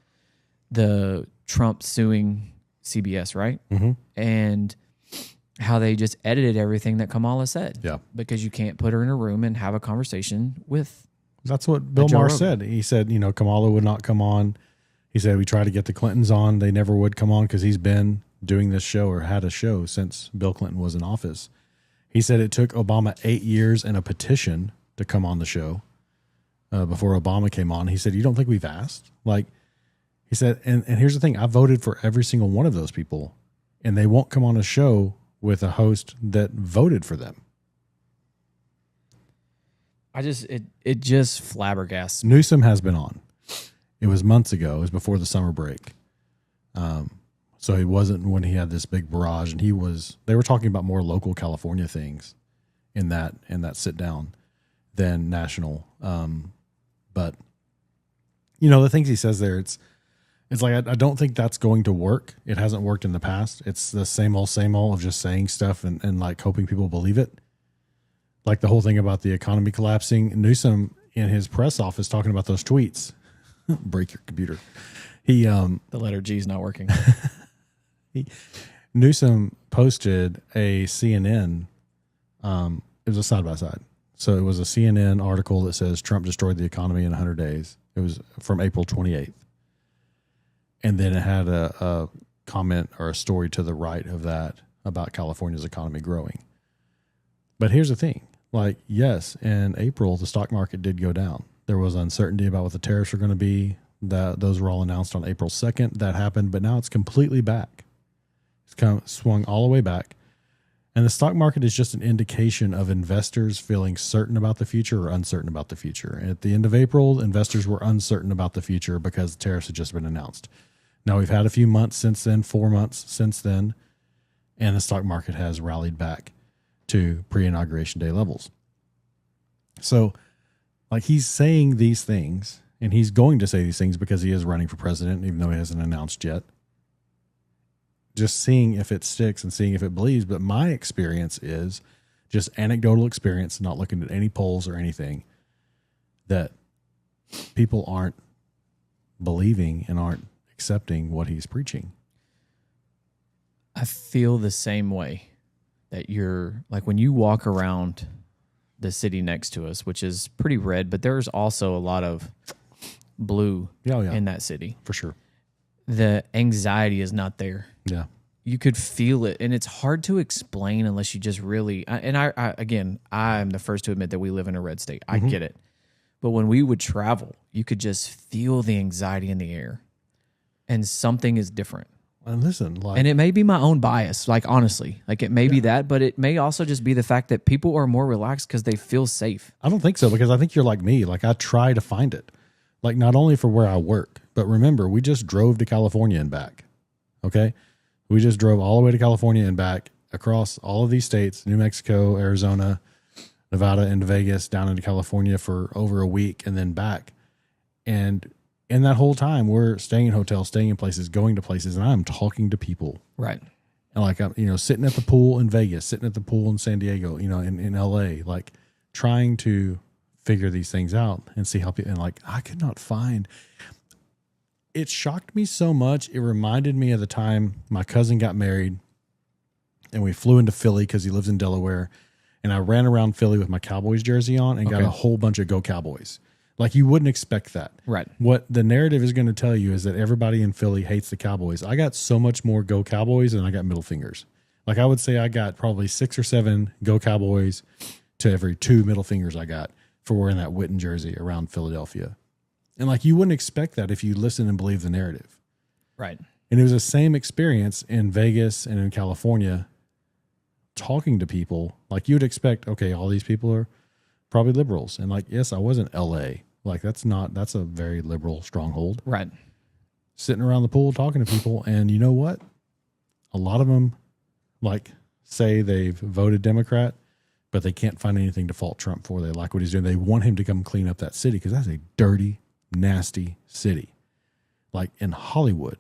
the Trump suing CBS, right? Mm-hmm. And how they just edited everything that Kamala said. Yeah. Because you can't put her in a room and have a conversation with. That's what Bill Maher said. He said, Kamala would not come on. He said, we tried to get the Clintons on. They never would come on because he's been doing this show or had a show since Bill Clinton was in office. He said it took Obama 8 years and a petition to come on the show before Obama came on. He said, you don't think we've asked? He said, and here's the thing. I voted for every single one of those people, and they won't come on a show with a host that voted for them. It just flabbergasts me. Newsom has been on. It was months ago. It was before the summer break. So he wasn't when he had this big barrage, and they were talking about more local California things in that sit down than national. But the things he says there, it's like, I don't think that's going to work. It hasn't worked in the past. It's the same old of just saying stuff and like hoping people believe it. Like the whole thing about the economy collapsing. Newsom in his press office talking about those tweets. Break your computer. The letter G is not working. Newsom posted a CNN. It was a side by side. So it was a CNN article that says Trump destroyed the economy in 100 days. It was from April 28th. And then it had a comment or a story to the right of that about California's economy growing. But here's the thing. Yes, in April, the stock market did go down. There was uncertainty about what the tariffs are going to be. Those were all announced on April 2nd. That happened, but now it's completely back. It's swung all the way back. And the stock market is just an indication of investors feeling certain about the future or uncertain about the future. At the end of April, investors were uncertain about the future because the tariffs had just been announced. Now we've had a few months since then, 4 months since then, and the stock market has rallied back to pre-inauguration day levels. So, he's saying these things, and he's going to say these things because he is running for president, even though he hasn't announced yet. Just seeing if it sticks and seeing if it believes. But my experience is just anecdotal experience, not looking at any polls or anything, that people aren't believing and aren't accepting what he's preaching. I feel the same way that you're when you walk around the city next to us, which is pretty red, but there's also a lot of blue in that city. For sure. The anxiety is not there. Yeah. You could feel it, and it's hard to explain unless you just really, and I'm the first to admit that we live in a red state. I get it. But when we would travel, you could just feel the anxiety in the air. And something is different. And listen, and it may be my own bias, honestly. It may be that, but it may also just be the fact that people are more relaxed because they feel safe. I don't think so, because I think you're like me. I try to find it. Not only for where I work, but remember, we just drove to California and back. Okay? We just drove all the way to California and back across all of these states, New Mexico, Arizona, Nevada, into Vegas, down into California for over a week, and then back. And in that whole time, we're staying in hotels, staying in places, going to places, and I'm talking to people. Right. And I'm, sitting at the pool in Vegas, sitting at the pool in San Diego, in LA, trying to figure these things out and see how people, and like, I could not find, it shocked me so much. It reminded me of the time my cousin got married and we flew into Philly because he lives in Delaware. And I ran around Philly with my Cowboys jersey on and got a whole bunch of Go Cowboys. Like, you wouldn't expect that. Right. What the narrative is going to tell you is that everybody in Philly hates the Cowboys. I got so much more Go Cowboys than I got middle fingers. Like, I would say I got probably 6 or 7 Go Cowboys to every 2 middle fingers I got for wearing that Witten jersey around Philadelphia. And like, you wouldn't expect that if you listen and believe the narrative. Right. And it was the same experience in Vegas and in California, talking to people. Like, you would expect, okay, all these people are probably liberals. And like, yes, I was in LA. Like, that's a very liberal stronghold. Right. Sitting around the pool talking to people. And you know what? A lot of them like say they've voted Democrat, but they can't find anything to fault Trump for. They like what he's doing. They want him to come clean up that city because that's a dirty, nasty city. Like in Hollywood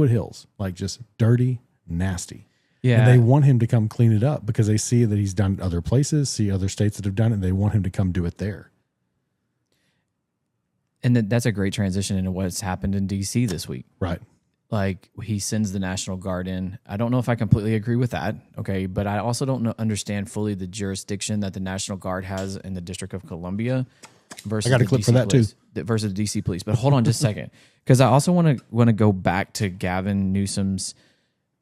Hills, like just dirty, nasty. Yeah. And they want him to come clean it up because they see that he's done it other places, see other states that have done it, and they want him to come do it there. And that's a great transition into what's happened in D.C. this week. Right. Like, he sends the National Guard in. I don't know if I completely agree with that, okay? But I also don't understand fully the jurisdiction that the National Guard has in the District of Columbia versus I got a clip for that too. Versus the D.C. police. But hold on just a second, because I also want to go back to Gavin Newsom's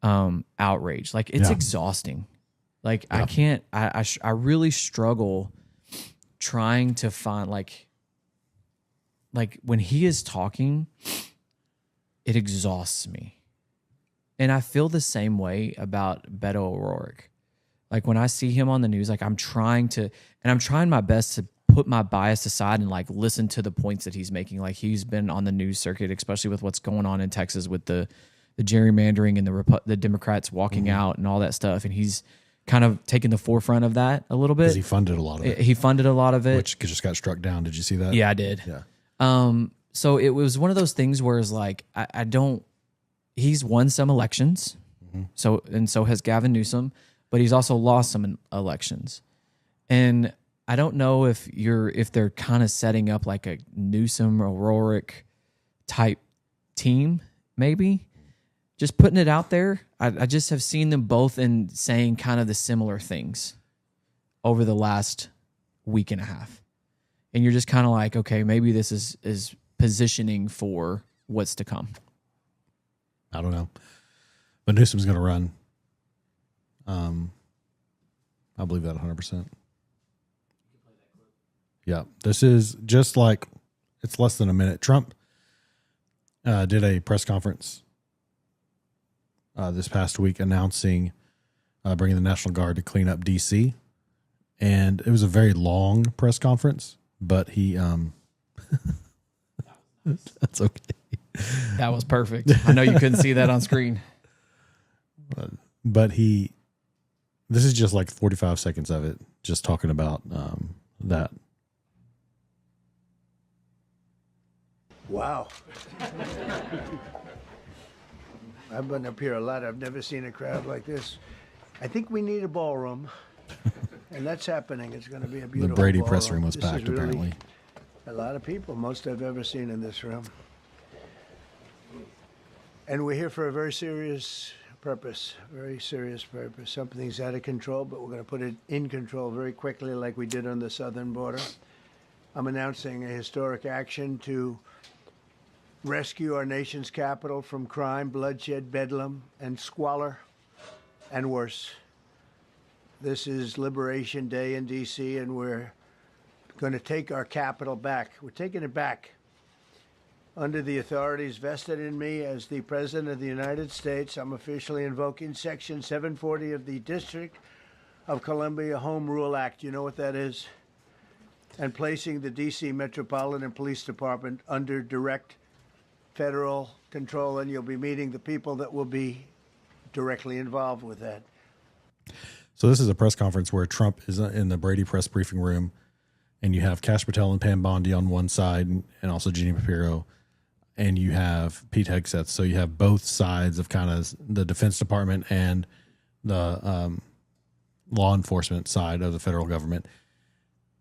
outrage. Like, it's exhausting. Like, I can't. I really struggle trying to find like when he is talking, it exhausts me. And I feel the same way about Beto O'Rourke. Like, when I see him on the news, like, I'm trying my best to put my bias aside and like listen to the points that he's making. Like, he's been on the news circuit, especially with what's going on in Texas with the gerrymandering and the Democrats walking out and all that stuff. And he's kind of taking the forefront of that a little bit. Because he funded a lot of it. He funded a lot of it. Which just got struck down. Did you see that? Yeah, I did. Yeah. So it was one of those things where it's like, he's won some elections. Mm-hmm. So has Gavin Newsom, but he's also lost some elections. And I don't know if they're kind of setting up like a Newsom O'Rourke type team, maybe. Just putting it out there. I just have seen them both in saying kind of the similar things over the last week and a half. And you're just kind of like, okay, maybe this is positioning for what's to come. I don't know. But Newsom's going to run. I believe that 100%. Yeah. This is just like, it's less than a minute. Trump did a press conference this past week announcing bringing the National Guard to clean up D.C. And it was a very long press conference, but he that's okay. That was perfect. I know you couldn't see that on screen. But this is just like 45 seconds of it, just talking about that. Wow. I've been up here a lot. I've never seen a crowd like this. I think we need a ballroom, and that's happening. It's going to be a beautiful The Brady ballroom. press room was This packed, is really apparently. a lot of people, most I've ever seen in this room. And we're here for a very serious purpose, Something's out of control, but we're going to put it in control very quickly like we did on the southern border. I'm announcing a historic action to rescue our nation's capital from crime, bloodshed, bedlam, and squalor, and worse. This is Liberation Day in D.C., and we're going to take our capital back. We're taking it back. Under the authorities vested in me as the President of the United States, I'm officially invoking Section 740 of the District of Columbia Home Rule Act. You know what that is? And placing the D.C. Metropolitan Police Department under direct federal control, and you'll be meeting the people that will be directly involved with that. So this is a press conference where Trump is in the Brady press briefing room, and you have Kash Patel and Pam Bondi on one side, and also Jeannie Papiro, and you have Pete Hegseth. So you have both sides of kind of the Defense Department and the law enforcement side of the federal government.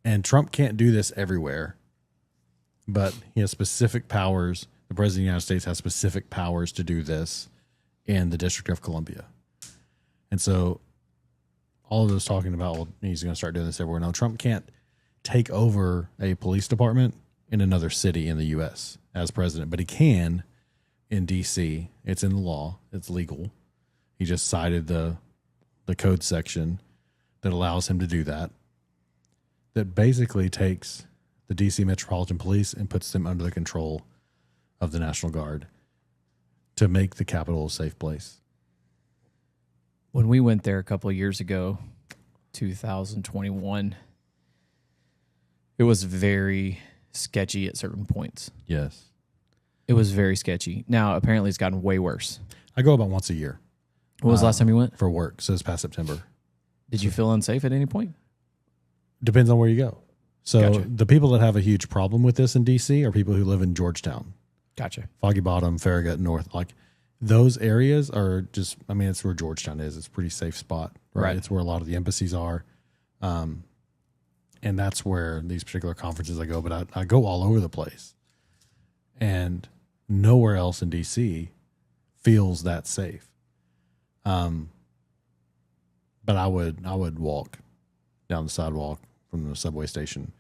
And Trump can't do this everywhere, but he has specific powers. The President of the United States has specific powers to do this in the District of Columbia. And so all of those talking about, well, he's going to start doing this everywhere. No, Trump can't take over a police department in another city in the U.S. as president, but he can in D.C. It's in the law. It's legal. He just cited the code section that allows him to do that. That basically takes the D.C. Metropolitan Police and puts them under the control of the National Guard to make the Capitol a safe place. When we went there a couple of years ago, 2021, it was very sketchy at certain points. Yes. It was very sketchy. Now, apparently it's gotten way worse. I go about once a year. When was the last time you went? For work. So it's past September. Did you feel unsafe at any point? Depends on where you go. So Gotcha. the people that have a huge problem with this in D.C. are people who live in Georgetown. Gotcha. Foggy Bottom, Farragut North. Like those areas are just, I mean, it's where Georgetown is. It's a pretty safe spot. Right. It's where a lot of the embassies are. And that's where these particular conferences I go. But I go all over the place. And nowhere else in D.C. feels that safe. But I would walk down the sidewalk from the subway station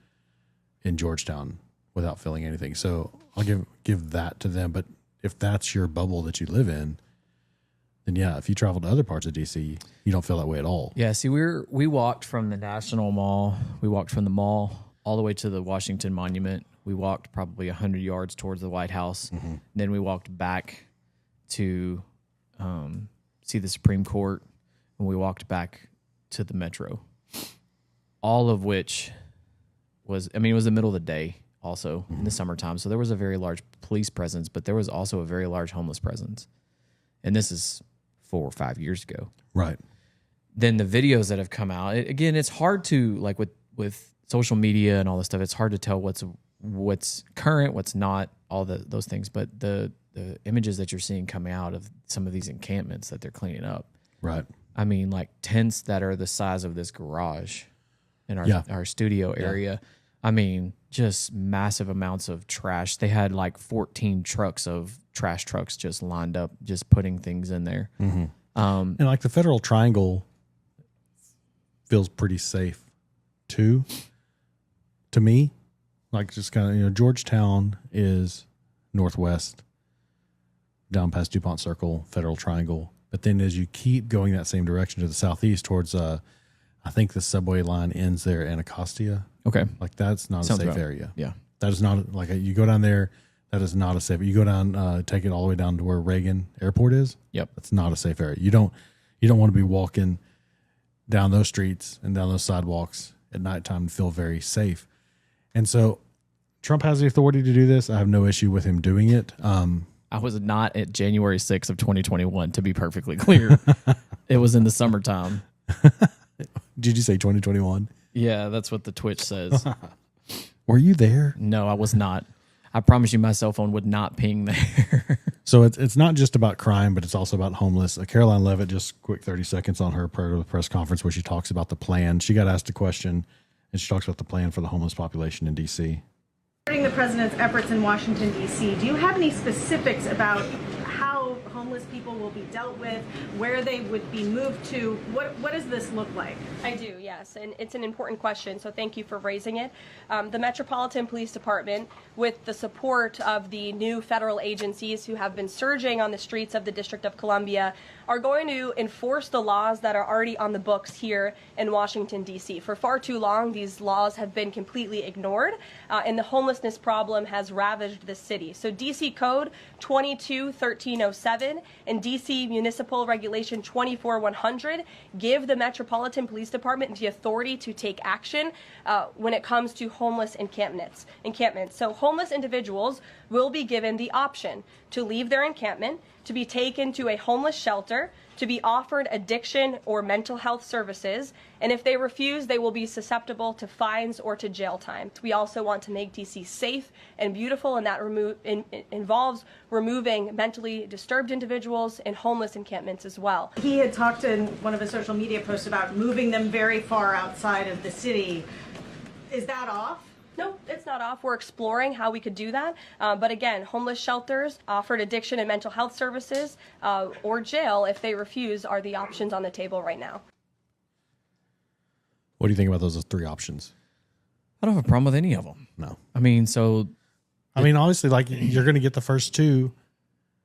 in Georgetown without feeling anything. So I'll give that to them. But if that's your bubble that you live in, then yeah, if you travel to other parts of DC, you don't feel that way at all. Yeah, see, we walked from the National Mall. We walked from the mall all the way to the Washington Monument. We walked probably 100 yards towards the White House. Mm-hmm. Then we walked back to see the Supreme Court, and we walked back to the Metro. All of which was, I mean, it was the middle of the day also in the summertime. So there was a very large police presence, but there was also a very large homeless presence. And this is 4 or 5 years ago. Right. Then the videos that have come out, again, it's hard to, like with social media and all this stuff, it's hard to tell what's current, what's not, all those things. But the images that you're seeing coming out of some of these encampments that they're cleaning up. Right. I mean, like tents that are the size of this garage in our studio area. I mean, just massive amounts of trash. They had like 14 trucks of trash trucks just lined up, just putting things in there. Mm-hmm. And like the Federal Triangle feels pretty safe too, to me. Like just kind of, Georgetown is northwest, down past DuPont Circle, Federal Triangle. But then as you keep going that same direction to the southeast towards, I think the subway line ends there at Anacostia. Okay. Like that's not Sounds a safe about area. Yeah. That is not, like you go down there, that is not a safe, you go down, take it all the way down to where Reagan Airport is. Yep. That's not a safe area. You don't want to be walking down those streets and down those sidewalks at nighttime and feel very safe. And so Trump has the authority to do this. I have no issue with him doing it. I was not at January 6th of 2021, to be perfectly clear. It was in the summertime. Did you say 2021? Yeah, that's what the Twitch says. Were you there? No, I was not. I promise you my cell phone would not ping there. So it's not just about crime, but it's also about homeless. Caroline Leavitt, just quick 30 seconds on her prior to the press conference where she talks about the plan. She got asked a question, and she talks about the plan for the homeless population in D.C. Regarding the president's efforts in Washington, D.C., do you have any specifics about how homeless people will be dealt with, where they would be moved to? What does this look like? I do, yes, and it's an important question, so thank you for raising it. The Metropolitan Police Department, with the support of the new federal agencies who have been surging on the streets of the District of Columbia, are going to enforce the laws that are already on the books here in Washington, D.C. For far too long, these laws have been completely ignored, and the homelessness problem has ravaged the city. So D.C. Code 22-1307 and D.C. Municipal Regulation 24-100 give the Metropolitan Police Department the authority to take action when it comes to homeless encampments. So homeless individuals will be given the option to leave their encampment, to be taken to a homeless shelter, to be offered addiction or mental health services, and if they refuse, they will be susceptible to fines or to jail time. We also want to make D.C. safe and beautiful, and that involves removing mentally disturbed individuals in homeless encampments as well. He had talked in one of his social media posts about moving them very far outside of the city. Is that off? No, it's not off. We're exploring how we could do that. But again, homeless shelters, offered addiction and mental health services, or jail if they refuse are the options on the table right now. What do you think about those 3 options? I don't have a problem with any of them. No. I mean, obviously, like, you're going to get the first 2.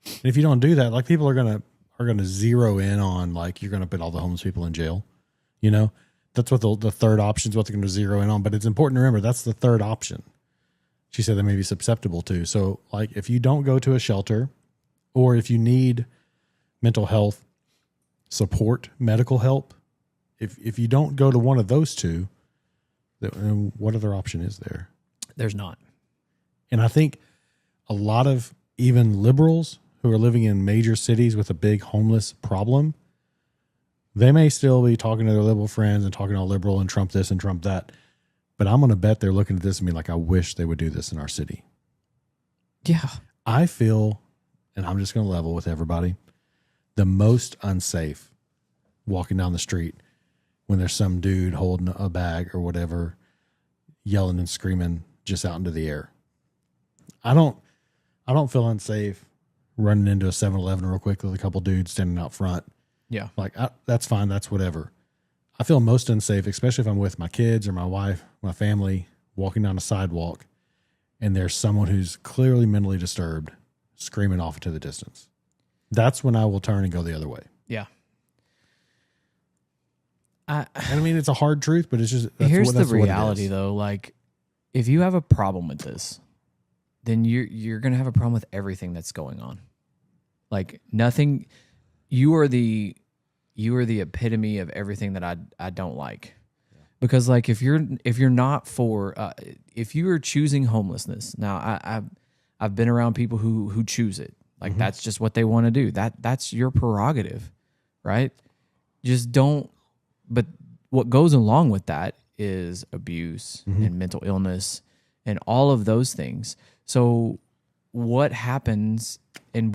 And if you don't do that, like, people are going to zero in on, like, you're going to put all the homeless people in jail. You know, that's what the third option is, what they're going to zero in on. But it's important to remember that's the third option. She said they may be susceptible to. So, like, if you don't go to a shelter, or if you need mental health support, medical help, if you don't go to one of those 2, then what other option is there? there's not. And I think a lot of even liberals who are living in major cities with a big homeless problem, they may still be talking to their liberal friends and talking all liberal and Trump this and Trump that. But I'm going to bet they're looking at this and be like, I wish they would do this in our city. Yeah. I feel, and I'm just going to level with everybody, the most unsafe walking down the street when there's some dude holding a bag or whatever, yelling and screaming just out into the air. I don't feel unsafe running into a 7-Eleven real quick with a couple dudes standing out front. Yeah. Like, that's fine. That's whatever. I feel most unsafe, especially if I'm with my kids or my wife, my family, walking down a sidewalk, and there's someone who's clearly mentally disturbed screaming off into the distance. That's when I will turn and go the other way. Yeah. I mean, it's a hard truth, but it's just, here's the reality though. Like, if you have a problem with this, then you're going to have a problem with everything that's going on. Like, nothing, you are the epitome of everything that I don't like. Because, like, if you're not for, if you are choosing homelessness, now I've been around people who choose it. Like, that's just what they want to do. That's your prerogative, right? Just don't. But what goes along with that is abuse and mental illness and all of those things. So what happens and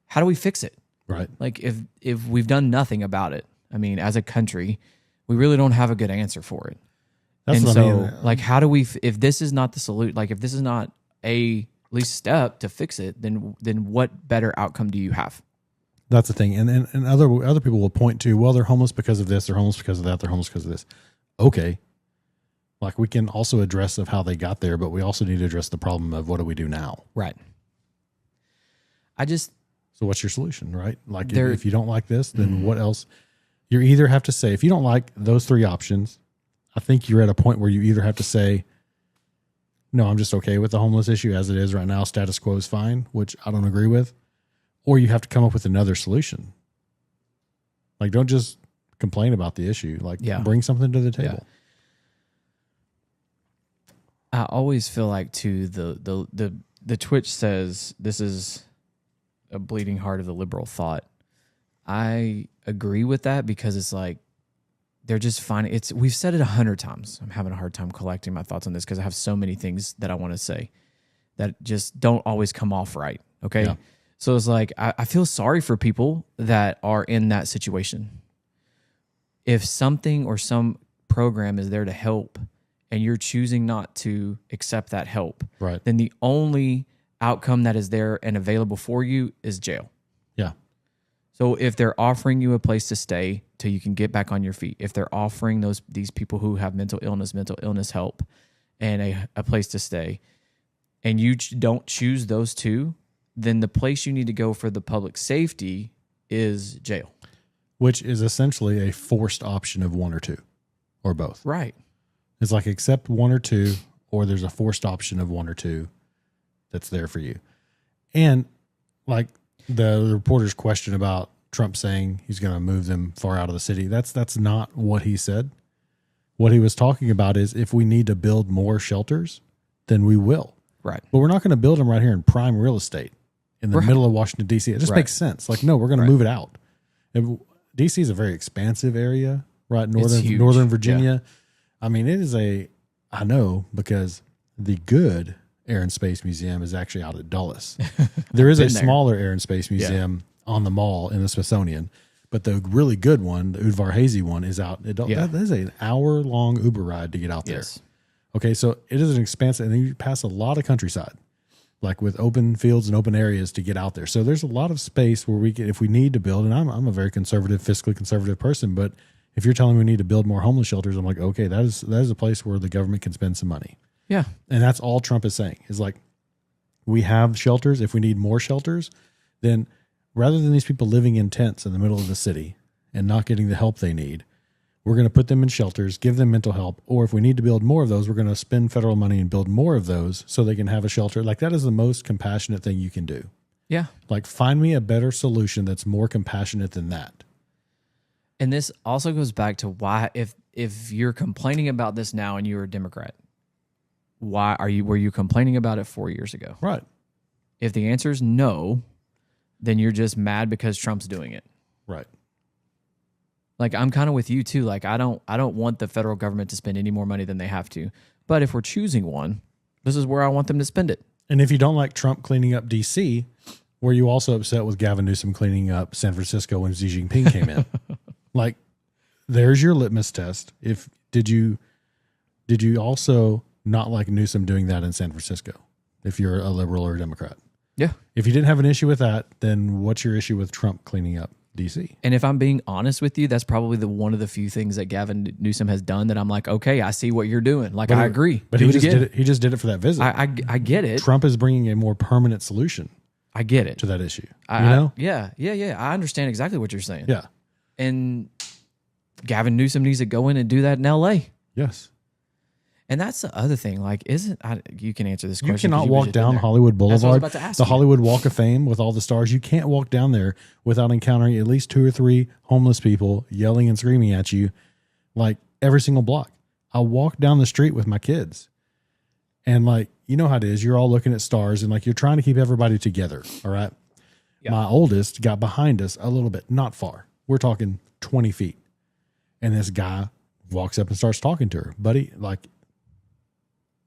how do we fix it? Right. Like, if we've done nothing about it, I mean, as a country, we really don't have a good answer for it. That's what I mean. Like, how do we, if this is not the solution, like, if this is not a least step to fix it, then what better outcome do you have? That's the thing. And other people will point to, well, they're homeless because of this, they're homeless because of that, they're homeless because of this. Okay. Like, we can also address of how they got there, but we also need to address the problem of what do we do now? Right. So what's your solution, right? Like, if you don't like this, then what else? You either have to say, if you don't like those 3 options, I think you're at a point where you either have to say, no, I'm just okay with the homeless issue as it is right now. Status quo is fine, which I don't agree with. Or you have to come up with another solution. Like, don't just complain about the issue. Like, bring something to the table. I always feel like, too, the Twitch says this is a bleeding heart of the liberal thought. I agree with that because it's like they're just finding we've said it 100 times. I'm having a hard time collecting my thoughts on this because I have so many things that I want to say that just don't always come off right. Okay. Yeah. So it's like, I feel sorry for people that are in that situation. If something or some program is there to help and you're choosing not to accept that help, right, then the only outcome that is there and available for you is jail. Yeah. So if they're offering you a place to stay till you can get back on your feet, if they're offering these people who have mental illness help and a place to stay, and you don't choose those 2, then the place you need to go for the public safety is jail. Which is essentially a forced option of 1 or 2 or both. Right. It's like, accept 1 or 2, or there's a forced option of 1 or 2 that's there for you. And like the reporter's question about Trump saying he's going to move them far out of the city, that's not what he said. What he was talking about is, if we need to build more shelters, then we will. Right. But we're not going to build them right here in prime real estate in the middle of Washington, D.C. It just makes sense. Like, no, we're going to move it out. D.C. is a very expansive area, right? Northern Virginia. Yeah. I mean, it is I know, because the good Air and Space Museum is actually out at Dulles. There is a smaller Air and Space Museum on the mall in the Smithsonian, but the really good one, the Udvar Hazy one, is out at Dulles. That is an hour-long Uber ride to get out there. Okay, so it is an expansive, and then you pass a lot of countryside, like with open fields and open areas to get out there. So there's a lot of space where we can, if we need to build, and I'm a very conservative, fiscally conservative person, but if you're telling me we need to build more homeless shelters, I'm like, okay, that is a place where the government can spend some money. Yeah. And that's all Trump is saying is like, we have shelters. If we need more shelters, then rather than these people living in tents in the middle of the city and not getting the help they need, we're going to put them in shelters, give them mental help. Or if we need to build more of those, we're going to spend federal money and build more of those so they can have a shelter. Like that is the most compassionate thing you can do. Yeah. Like find me a better solution that's more compassionate than that. And this also goes back to why, if you're complaining about this now and you're a Democrat, were you complaining about it 4 years ago? Right. If the answer is no, then you're just mad because Trump's doing it. Right. Like I'm kind of with you too. Like I don't want the federal government to spend any more money than they have to. But if we're choosing one, this is where I want them to spend it. And if you don't like Trump cleaning up D.C., were you also upset with Gavin Newsom cleaning up San Francisco when Xi Jinping came in? Like, there's your litmus test. Did you also not like Newsom doing that in San Francisco? If you're a liberal or a Democrat, Yeah. if you didn't have an issue with that, then what's your issue with Trump cleaning up D.C.? And if I'm being honest with you, that's probably one of the few things that Gavin Newsom has done that I'm like, okay, I see what you're doing. Like, I agree. But Do he it just again. did it. He just did it for that visit. I get it. Trump is bringing a more permanent solution I get it. to that issue. Yeah. I understand exactly what you're saying. Yeah. And Gavin Newsom needs to go in and do that in L.A. Yes. And that's the other thing. Like, you can answer this You question. cannot 'cause walk just been down there. Hollywood That's what I was Boulevard, about to ask the you. Hollywood Walk of Fame with all the stars. You can't walk down there without encountering at least 2 or 3 homeless people yelling and screaming at you, like every single block. I walk down the street with my kids, and like, you know how it is. You're all looking at stars, and like you're trying to keep everybody together. All right. Yeah. My oldest got behind us a little bit, not far. We're talking 20 feet, and this guy walks up and starts talking to her, buddy. Like,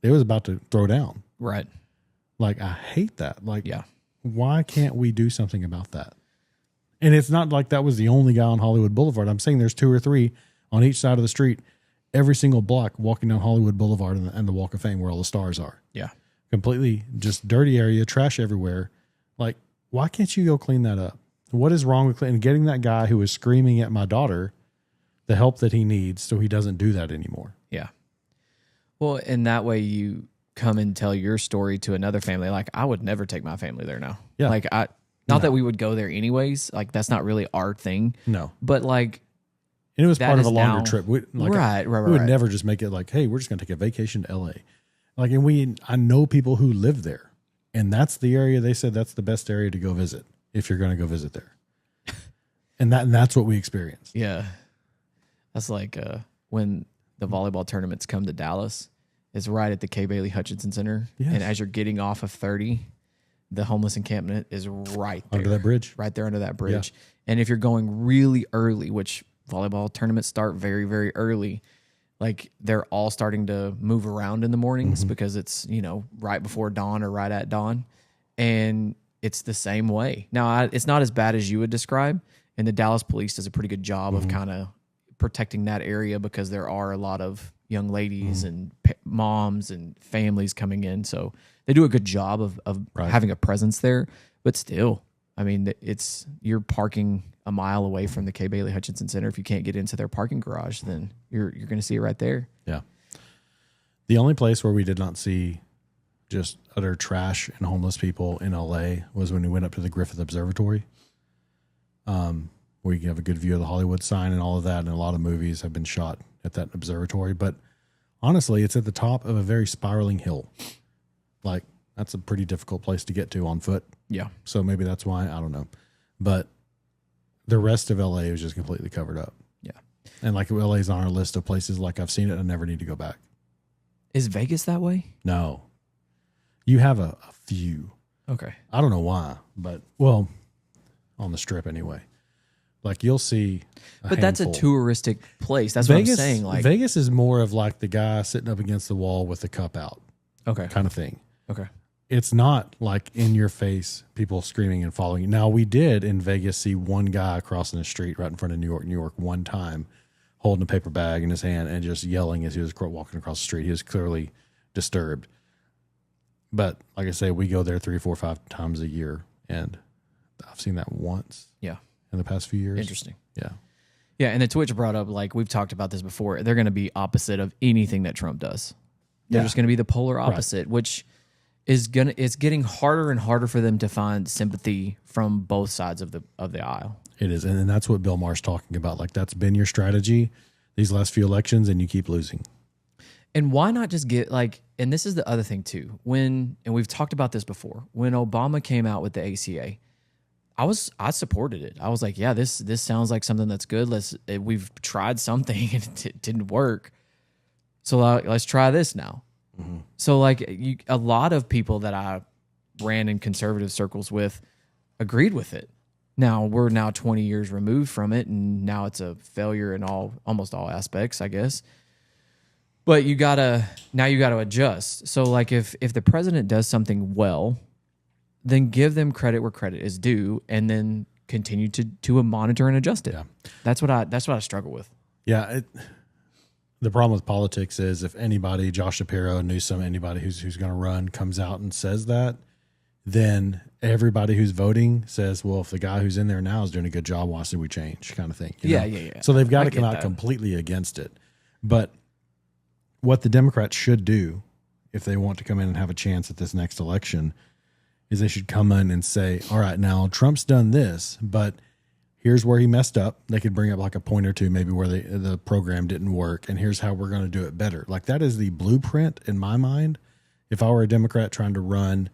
it was about to throw down. Right. Like, I hate that. Like, Yeah. why can't we do something about that? And it's not like that was the only guy on Hollywood Boulevard. I'm saying there's 2 or 3 on each side of the street, every single block walking down Hollywood Boulevard and the Walk of Fame where all the stars are. Yeah. Completely just dirty area, trash everywhere. Like, why can't you go clean that up? What is wrong with getting that guy who is screaming at my daughter the help that he needs so he doesn't do that anymore? Yeah. Well, in that way, you come and tell your story to another family. Like, I would never take my family there now. Yeah. Like, not that we would go there anyways. Like, that's not really our thing. No. But like, And it was that part of a is longer now- trip. We would Right. never just make it like, hey, we're just going to take a vacation to LA. Like, and I know people who live there, and that's the area they said that's the best area to go visit if you're going to go visit there. and that's what we experienced. Yeah. That's like when the volleyball tournaments come to Dallas, it's right at the K. Bailey Hutchinson Center. Yes. And as you're getting off of 30, the homeless encampment is right there. Under that bridge. Right there under that bridge. And if you're going really early, which volleyball tournaments start very, very early, like they're all starting to move around in the mornings because it's, right before dawn or right at dawn. And it's the same way. Now, it's not as bad as you would describe. And the Dallas police does a pretty good job of kind of protecting that area because there are a lot of young ladies and moms and families coming in. So they do a good job of having a presence there. But still, I mean, you're parking a mile away from the K. Bailey Hutchinson Center. If you can't get into their parking garage, then you're going to see it right there. Yeah. The only place where we did not see just utter trash and homeless people in LA was when we went up to the Griffith Observatory. Where you can have a good view of the Hollywood sign and all of that. And a lot of movies have been shot at that observatory. But honestly, it's at the top of a very spiraling hill. Like, that's a pretty difficult place to get to on foot. Yeah. So maybe that's why, I don't know. But the rest of LA was just completely covered up. Yeah. And like LA's on our list of places like I've seen it, I never need to go back. Is Vegas that way? No. You have a few. Okay. I don't know why, but well, on the Strip anyway. Like you'll see, But that's a handful. touristic place. That's Vegas, what I'm saying. Like, Vegas is more of like the guy sitting up against the wall with the cup out okay. kind of thing. Okay. It's not like in your face, people screaming and following you. Now we did in Vegas see one guy crossing the street right in front of New York one time, holding a paper bag in his hand and just yelling as he was walking across the street. He was clearly disturbed. But like I say, we go there 3, 4, 5 times a year, and I've seen that once. Yeah. In the past few years. Interesting. Yeah. Yeah, and the Twitch brought up, like we've talked about this before, they're going to be opposite of anything that Trump does. They're just going to be the polar opposite, which is it's getting harder and harder for them to find sympathy from both sides of the aisle. It is, and that's what Bill Maher's talking about. Like, that's been your strategy these last few elections, and you keep losing. And why not just get and this is the other thing too, and we've talked about this before, when Obama came out with the ACA, I supported it. I was like, yeah, this sounds like something that's good. We've tried something and it didn't work. So let's try this now. Mm-hmm. So a lot of people that I ran in conservative circles with agreed with it. Now we're 20 years removed from it, and now it's a failure in almost all aspects, I guess. But you gotta adjust. So if the president does something well, then give them credit where credit is due, and then continue to monitor and adjust it. Yeah. That's what I struggle with. Yeah. The problem with politics is if anybody, Josh Shapiro, Newsom, anybody who's going to run comes out and says that, then everybody who's voting says, well, if the guy who's in there now is doing a good job, why should we change, kind of thing. You know? Yeah. So they've got to come out completely against it. But what the Democrats should do, if they want to come in and have a chance at this next election, is they should come in and say, all right, now Trump's done this, but here's where he messed up. They could bring up like a point or two, maybe where the program didn't work, and here's how we're going to do it better. Like, that is the blueprint in my mind. If I were a Democrat trying to run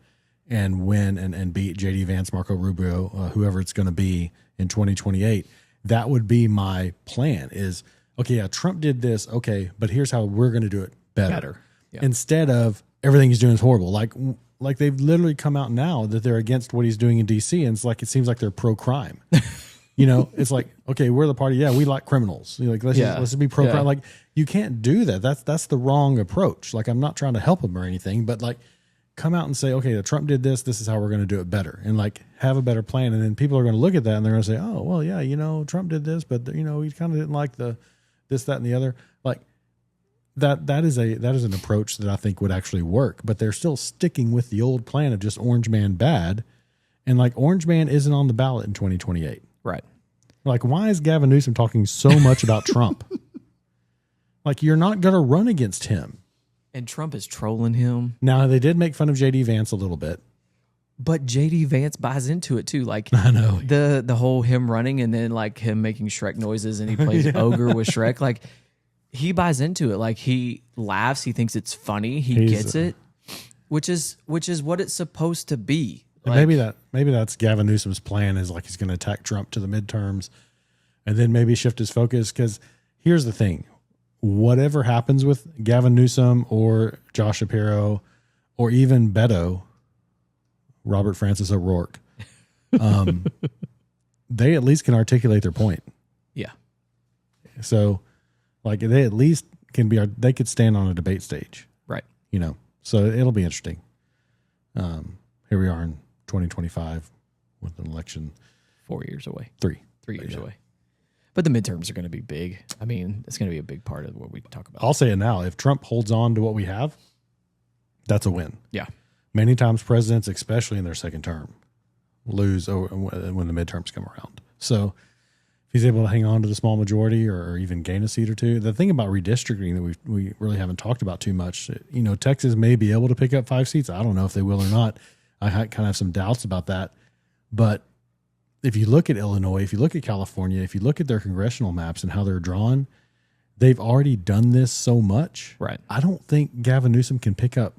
and win and beat J.D. Vance, Marco Rubio, whoever it's going to be in 2028, that would be my plan is, okay, yeah, Trump did this, okay, but here's how we're going to do it better. Yeah. Instead of everything he's doing is horrible. Like they've literally come out now that they're against what he's doing in D.C., and it seems like they're pro-crime. You know, it's like, okay, we're the party. Yeah, we like criminals. Like, let's just be pro-crime. Yeah. Like, you can't do that. That's the wrong approach. Like, I'm not trying to help him or anything, but come out and say, okay, Trump did this. This is how we're going to do it better, and have a better plan. And then people are going to look at that and they're going to say, oh, well, yeah, Trump did this, but he kind of didn't like this, that, and the other. Like, that is an approach that I think would actually work. But they're still sticking with the old plan of just Orange Man bad, and Orange Man isn't on the ballot in 2028. Right. Why is Gavin Newsom talking so much about Trump? You're not going to run against him. And Trump is trolling him. Now, they did make fun of J.D. Vance a little bit. But J.D. Vance buys into it, too. I know. The whole him running and then, him making Shrek noises, and he plays Ogre with Shrek. He buys into it. He laughs. He thinks it's funny. He gets it, which is what it's supposed to be. Maybe that's Gavin Newsom's plan is he's going to attack Trump to the midterms and then maybe shift his focus. Because here's the thing, whatever happens with Gavin Newsom or Josh Shapiro or even Beto, Robert Francis O'Rourke, they at least can articulate their point. Yeah. So they at least they could stand on a debate stage. Right. So it'll be interesting. Here we are in 2025 with an election 4 years away. 3 years away. But the midterms are going to be big. I mean, it's going to be a big part of what we talk about. I'll say it now. If Trump holds on to what we have, that's a win. Yeah. Many times presidents, especially in their second term, lose when the midterms come around. So if he's able to hang on to the small majority or even gain a seat or two, the thing about redistricting that we really haven't talked about too much, Texas may be able to pick up 5 seats. I don't know if they will or not. I kind of have some doubts about that. But if you look at Illinois, if you look at California, if you look at their congressional maps and how they're drawn, they've already done this so much. Right. I don't think Gavin Newsom can pick up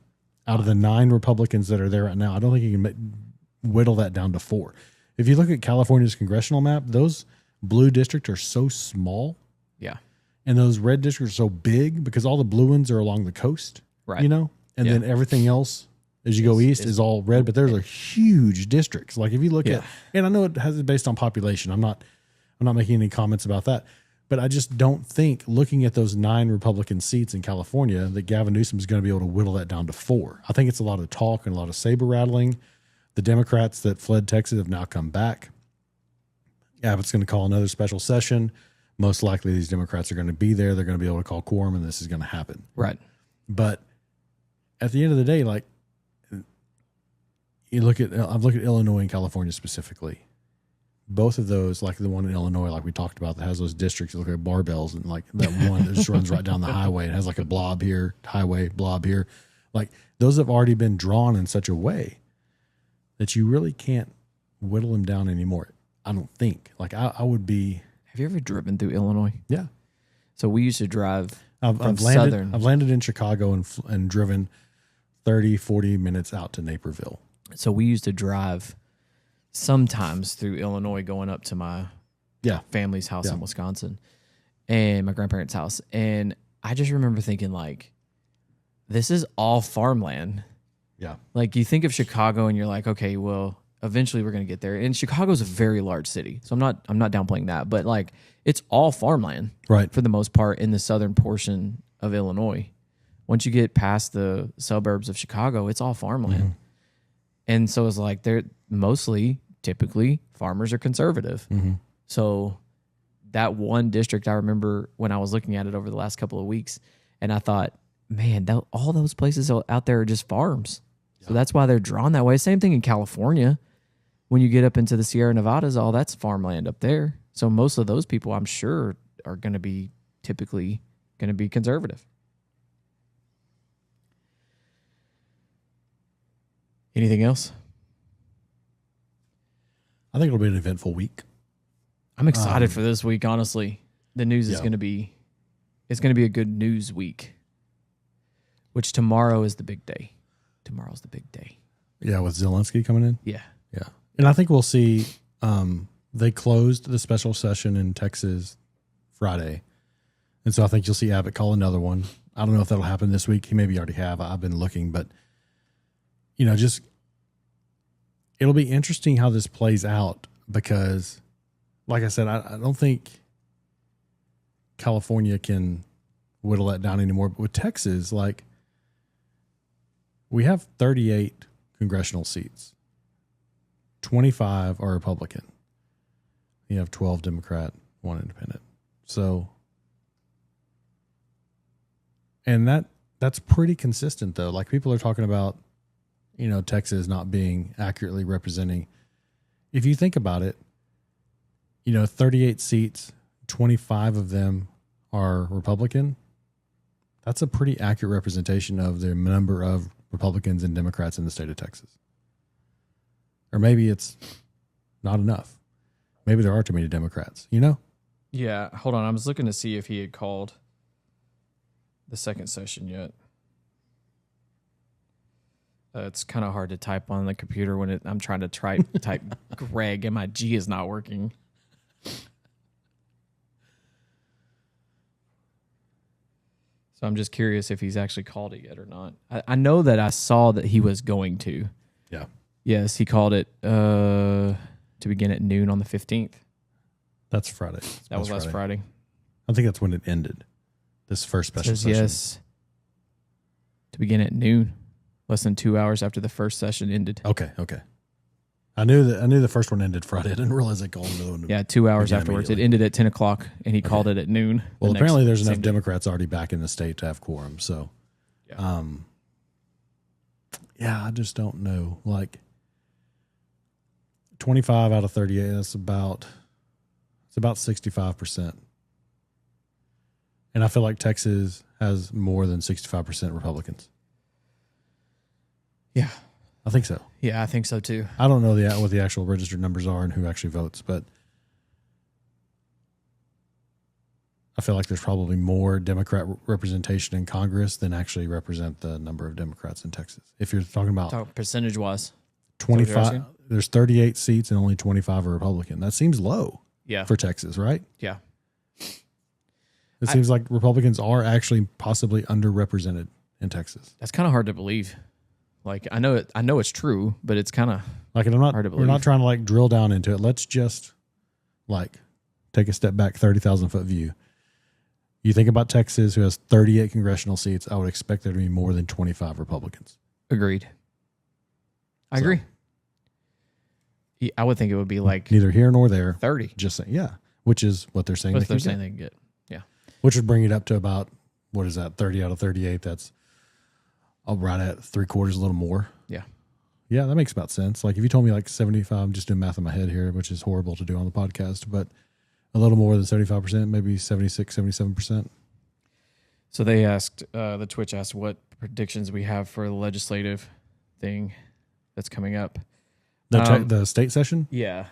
out of the 9 Republicans that are there right now. I don't think he can whittle that down to 4. If you look at California's congressional map, those blue districts are so small. Yeah. And those red districts are so big because all the blue ones are along the coast. Right. And then everything else as you go east is all red, but there's a huge districts. If you look at, and I know it has it based on population. I'm not making any comments about that, but I just don't think looking at those 9 Republican seats in California that Gavin Newsom is going to be able to whittle that down to 4. I think it's a lot of talk and a lot of saber rattling. The Democrats that fled Texas have now come back. Abbott's going to call another special session. most likely these Democrats are going to be there. They're going to be able to call quorum, and this is going to happen. Right. But at the end of the day, like I've looked at Illinois and California specifically. Both of those, like the one in Illinois, like we talked about, that has those districts that look like barbells, and like that one that just runs right down the highway. It has like a blob here, highway, blob here. Like those have already been drawn in such a way that you really can't whittle them down anymore. I don't think. Like I would be. Have you ever driven through Illinois? Yeah. So we used to drive I've landed in Chicago and driven 30, 40 minutes out to Naperville. So we used to drive sometimes through Illinois going up to my family's house in Wisconsin and my grandparents' house. And I just remember thinking, like, this is all farmland. Yeah. Like, you think of Chicago and you're like, okay, well, eventually we're going to get there. And Chicago's a very large city. So I'm not downplaying that, but like it's all farmland, right, for the most part in the southern portion of Illinois. Once you get past the suburbs of Chicago, it's all farmland. Mm-hmm. And so it's like they're typically farmers are conservative. Mm-hmm. So that one district, I remember when I was looking at it over the last couple of weeks, and I thought, man, all those places out there are just farms. Yeah. So that's why they're drawn that way. Same thing in California. When you get up into the Sierra Nevadas, all that's farmland up there. So most of those people, I'm sure, are going to be typically going to be conservative. Anything else? I think it'll be an eventful week. I'm excited for this week, honestly. The news is going to be, it's going to be a good news week, which tomorrow is the big day. Tomorrow's the big day. Yeah, with Zelensky coming in? Yeah. Yeah. And I think we'll see, they closed the special session in Texas Friday. And so I think you'll see Abbott call another one. I don't know if that'll happen this week. He maybe already have. I've been looking, but just it'll be interesting how this plays out because, like I said, I don't think California can whittle that down anymore. But with Texas, like we have 38 congressional seats. 25 are Republican. You have 12 Democrat, 1 Independent. So, and that's pretty consistent though. Like people are talking about, Texas not being accurately representing. If you think about it, 38 seats, 25 of them are Republican. That's a pretty accurate representation of the number of Republicans and Democrats in the state of Texas. Or maybe it's not enough. Maybe there are too many Democrats, Yeah, hold on. I was looking to see if he had called the second session yet. It's kind of hard to type on the computer when I'm trying to type Greg and my G is not working. So I'm just curious if he's actually called it yet or not. I know that I saw that he was going to. Yeah. Yes, he called it to begin at noon on the 15th. That's Friday. That was last Friday. I think that's when it ended. This first special session. Yes. To begin at noon, less than 2 hours after the first session ended. Okay. I knew the first one ended Friday. I didn't realize they called another one. Yeah, 2 hours afterwards. It ended at 10 o'clock, and he called it at noon. Well, apparently there's enough Democrats already back in the state to have quorum. So, I just don't know. Like 25 out of 38, it's about 65%. And I feel like Texas has more than 65% Republicans. Yeah. I think so. Yeah, I think so too. I don't know what the actual registered numbers are and who actually votes, but I feel like there's probably more Democrat representation in Congress than actually represent the number of Democrats in Texas. If you're talking about percentage-wise, 25, there's 38 seats and only 25 are Republican. That seems low. Yeah. For Texas, right? Yeah. It seems like Republicans are actually possibly underrepresented in Texas. That's kind of hard to believe. Like I know it's true, but it's kind of like, and hard to believe. We're not trying to like drill down into it. Let's just like take a step back, 30,000 foot view. You think about Texas, who has 38 congressional seats. I would expect there to be more than 25 Republicans. Agreed. I agree. I would think it would be like neither here nor there. 30. Just saying, yeah. which is what they're saying. What they're saying they can get. Yeah. Which would bring it up to about, what is that, 30 out of 38. That's right at 3/4, a little more. Yeah. Yeah, that makes about sense. Like if you told me like 75, I'm just doing math in my head here, which is horrible to do on the podcast, but a little more than 75%, maybe 76, 77%. So they asked, the Twitch asked what predictions we have for the legislative thing that's coming up. The state session? Yeah.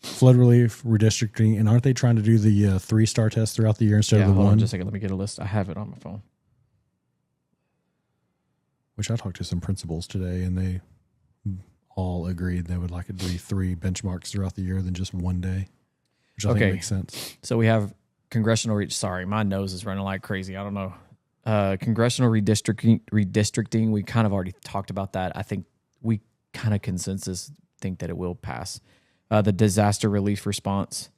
Flood relief, redistricting, and aren't they trying to do the 3-star test throughout the year instead of the hold 1? on just a second. Let me get a list. I have it on my phone. Which I talked to some principals today, and they all agreed they would like it to be 3 benchmarks throughout the year than just one day, which I think makes sense. So we have congressional reach. Sorry, my nose is running like crazy. I don't know. Congressional redistricting. We kind of already talked about that. I think we kind of consensus think that it will pass. The disaster relief response.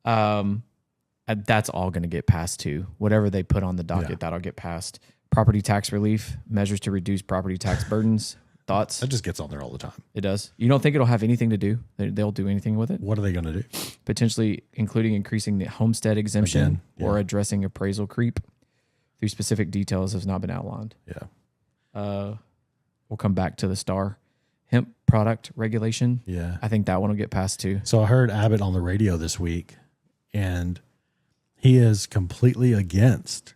That's all going to get passed too. Whatever they put on the docket, that'll get passed. Property tax relief, measures to reduce property tax burdens. Thoughts? That just gets on there all the time. It does. You don't think it'll have anything to do? They'll do anything with it? What are they going to do? Potentially including increasing the homestead exemption or addressing appraisal creep through specific details has not been outlined. Yeah. We'll come back to the STAR. Hemp product regulation. Yeah. I think that one will get passed too. So I heard Abbott on the radio this week, and he is completely against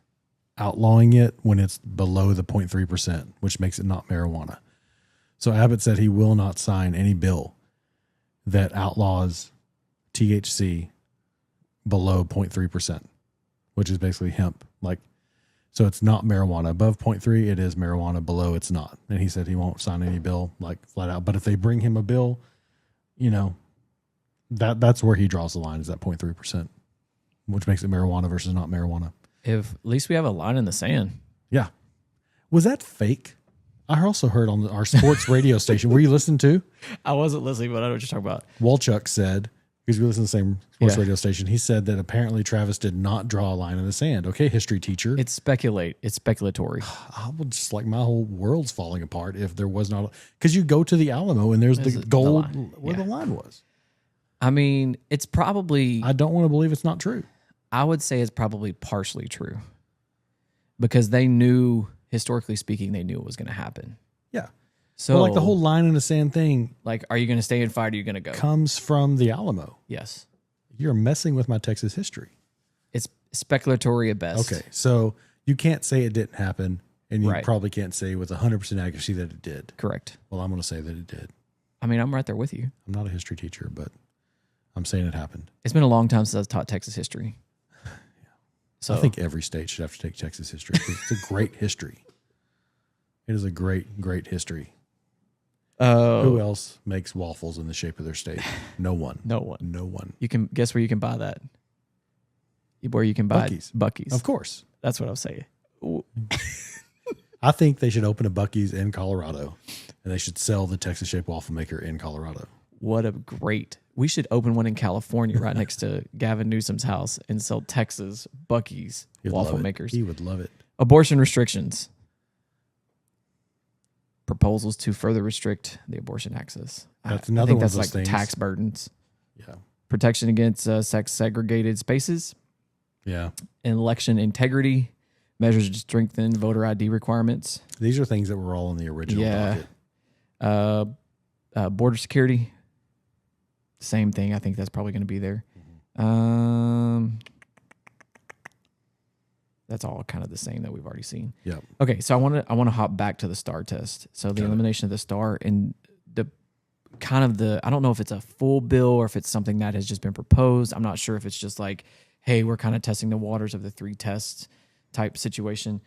outlawing it when it's below the 0.3%, which makes it not marijuana. So Abbott said he will not sign any bill that outlaws THC below 0.3%, which is basically hemp. So it's not marijuana. Above 0.3, it is marijuana. Below, it's not. And he said he won't sign any bill flat out. But if they bring him a bill, that's where he draws the line, is at 0.3%, which makes it marijuana versus not marijuana. At least we have a line in the sand. Yeah. Was that fake? I also heard on our sports radio station. Were you listening to? I wasn't listening, but I know what you're talking about. Walchuk said, because we listen to the same sports radio station, he said that apparently Travis did not draw a line in the sand. Okay, history teacher. It's speculatory. I would just my whole world's falling apart if there was not, because you go to the Alamo and there's the gold where the line was. I mean, it's probably. I don't want to believe it's not true. I would say it's probably partially true because they knew, historically speaking, they knew it was going to happen. Yeah. So the whole line in the sand thing. Are you going to stay and fight or are you going to go? Comes from the Alamo. Yes. You're messing with my Texas history. It's speculatory at best. Okay. So you can't say it didn't happen, and you probably can't say with 100% accuracy that it did. Correct. Well, I'm going to say that it did. I mean, I'm right there with you. I'm not a history teacher, but I'm saying it happened. It's been a long time since I've taught Texas history. So I think every state should have to take Texas history. It's a great history. It is a great, great history. Who else makes waffles in the shape of their state? No one. No one. No one. You can guess where you can buy that. Where you can buy Buc-ee's. Of course. That's what I was saying. I think they should open a Buc-ee's in Colorado, and they should sell the Texas shaped waffle maker in Colorado. We should open one in California right next to Gavin Newsom's house and sell Texas Buc-ee's waffle makers. He would love it. Abortion restrictions. Proposals to further restrict the abortion access. That's another one of those things. Tax burdens. Yeah. Protection against sex segregated spaces. Yeah. Election integrity. Measures to strengthen voter ID requirements. These are things that were all in the original docket. Border security. Same thing. I think that's probably going to be there. That's all kind of the same that we've already seen. Yeah. Okay, so I want to hop back to the STAR test. So the elimination of the STAR and I don't know if it's a full bill or if it's something that has just been proposed. I'm not sure if it's just like, hey, we're kind of testing the waters of the 3 tests type situation.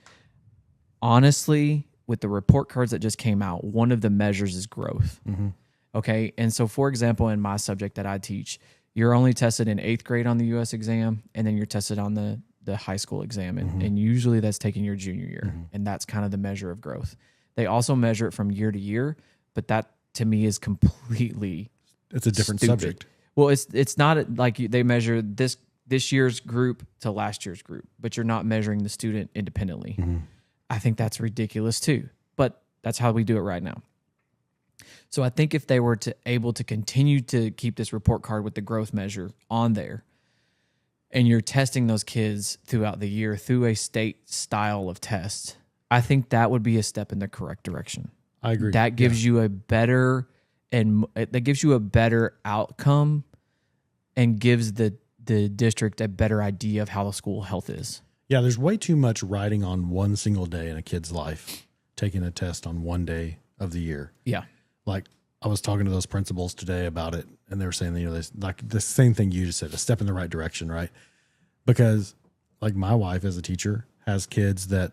Honestly, with the report cards that just came out, one of the measures is growth. Mm-hmm. Okay. And so, for example, in my subject that I teach, you're only tested in 8th grade on the U.S. exam, and then you're tested on the high school exam. And usually that's taking your junior year. Mm-hmm. And that's kind of the measure of growth. They also measure it from year to year, but that to me is completely It's a different stupid. subject. Well, it's not like they measure this year's group to last year's group, but you're not measuring the student independently. Mm-hmm. I think that's ridiculous too, but that's how we do it right now. So I think if they were able to continue to keep this report card with the growth measure on there, and you're testing those kids throughout the year through a state style of test, I think that would be a step in the correct direction. I agree. That gives you a better outcome and gives the district a better idea of how the school health is. Yeah, there's way too much riding on one single day in a kid's life, taking a test on one day of the year. Yeah. Like I was talking to those principals today about it, and they were saying, like the same thing you just said, a step in the right direction, right? Because like my wife as a teacher has kids that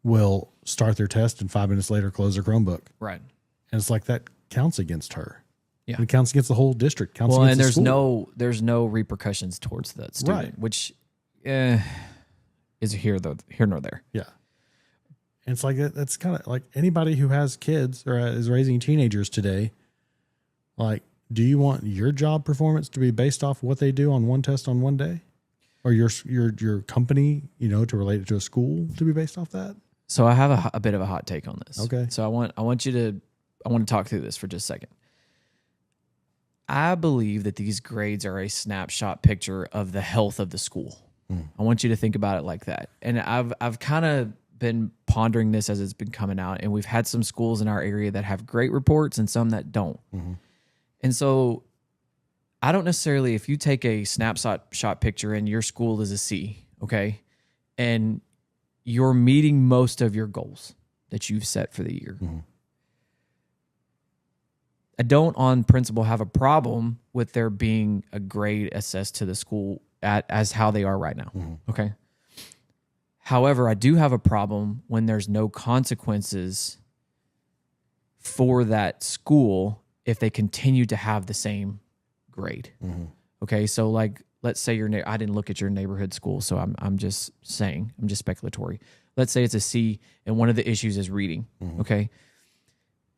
will start their test and 5 minutes later close their Chromebook. Right. And it's like that counts against her. Yeah. And it counts against the whole district. Counts well, against and the school. there's no repercussions towards that student, Right. which is here nor there. Yeah. And it's like, that's kind of like anybody who has kids or is raising teenagers today. Like, do you want your job performance to be based off what they do on one test on one day, or your company, to relate it to a school to be based off that? So I have a bit of a hot take on this. Okay. So I want to talk through this for just a second. I believe that these grades are a snapshot picture of the health of the school. I want you to think about it like that. And I've kind of been pondering this as it's been coming out, and we've had some schools in our area that have great reports and some that don't. And so I don't necessarily, if you take a snapshot picture and your school is a C, okay, and you're meeting most of your goals that you've set for the year, I don't on principle have a problem with there being a grade assessed to the school as how they are right now. Okay. However, I do have a problem when there's no consequences for that school if they continue to have the same grade. Okay. So like, let's say I didn't look at your neighborhood school, so I'm just saying, I'm just speculatory. Let's say it's a C and one of the issues is reading. Okay.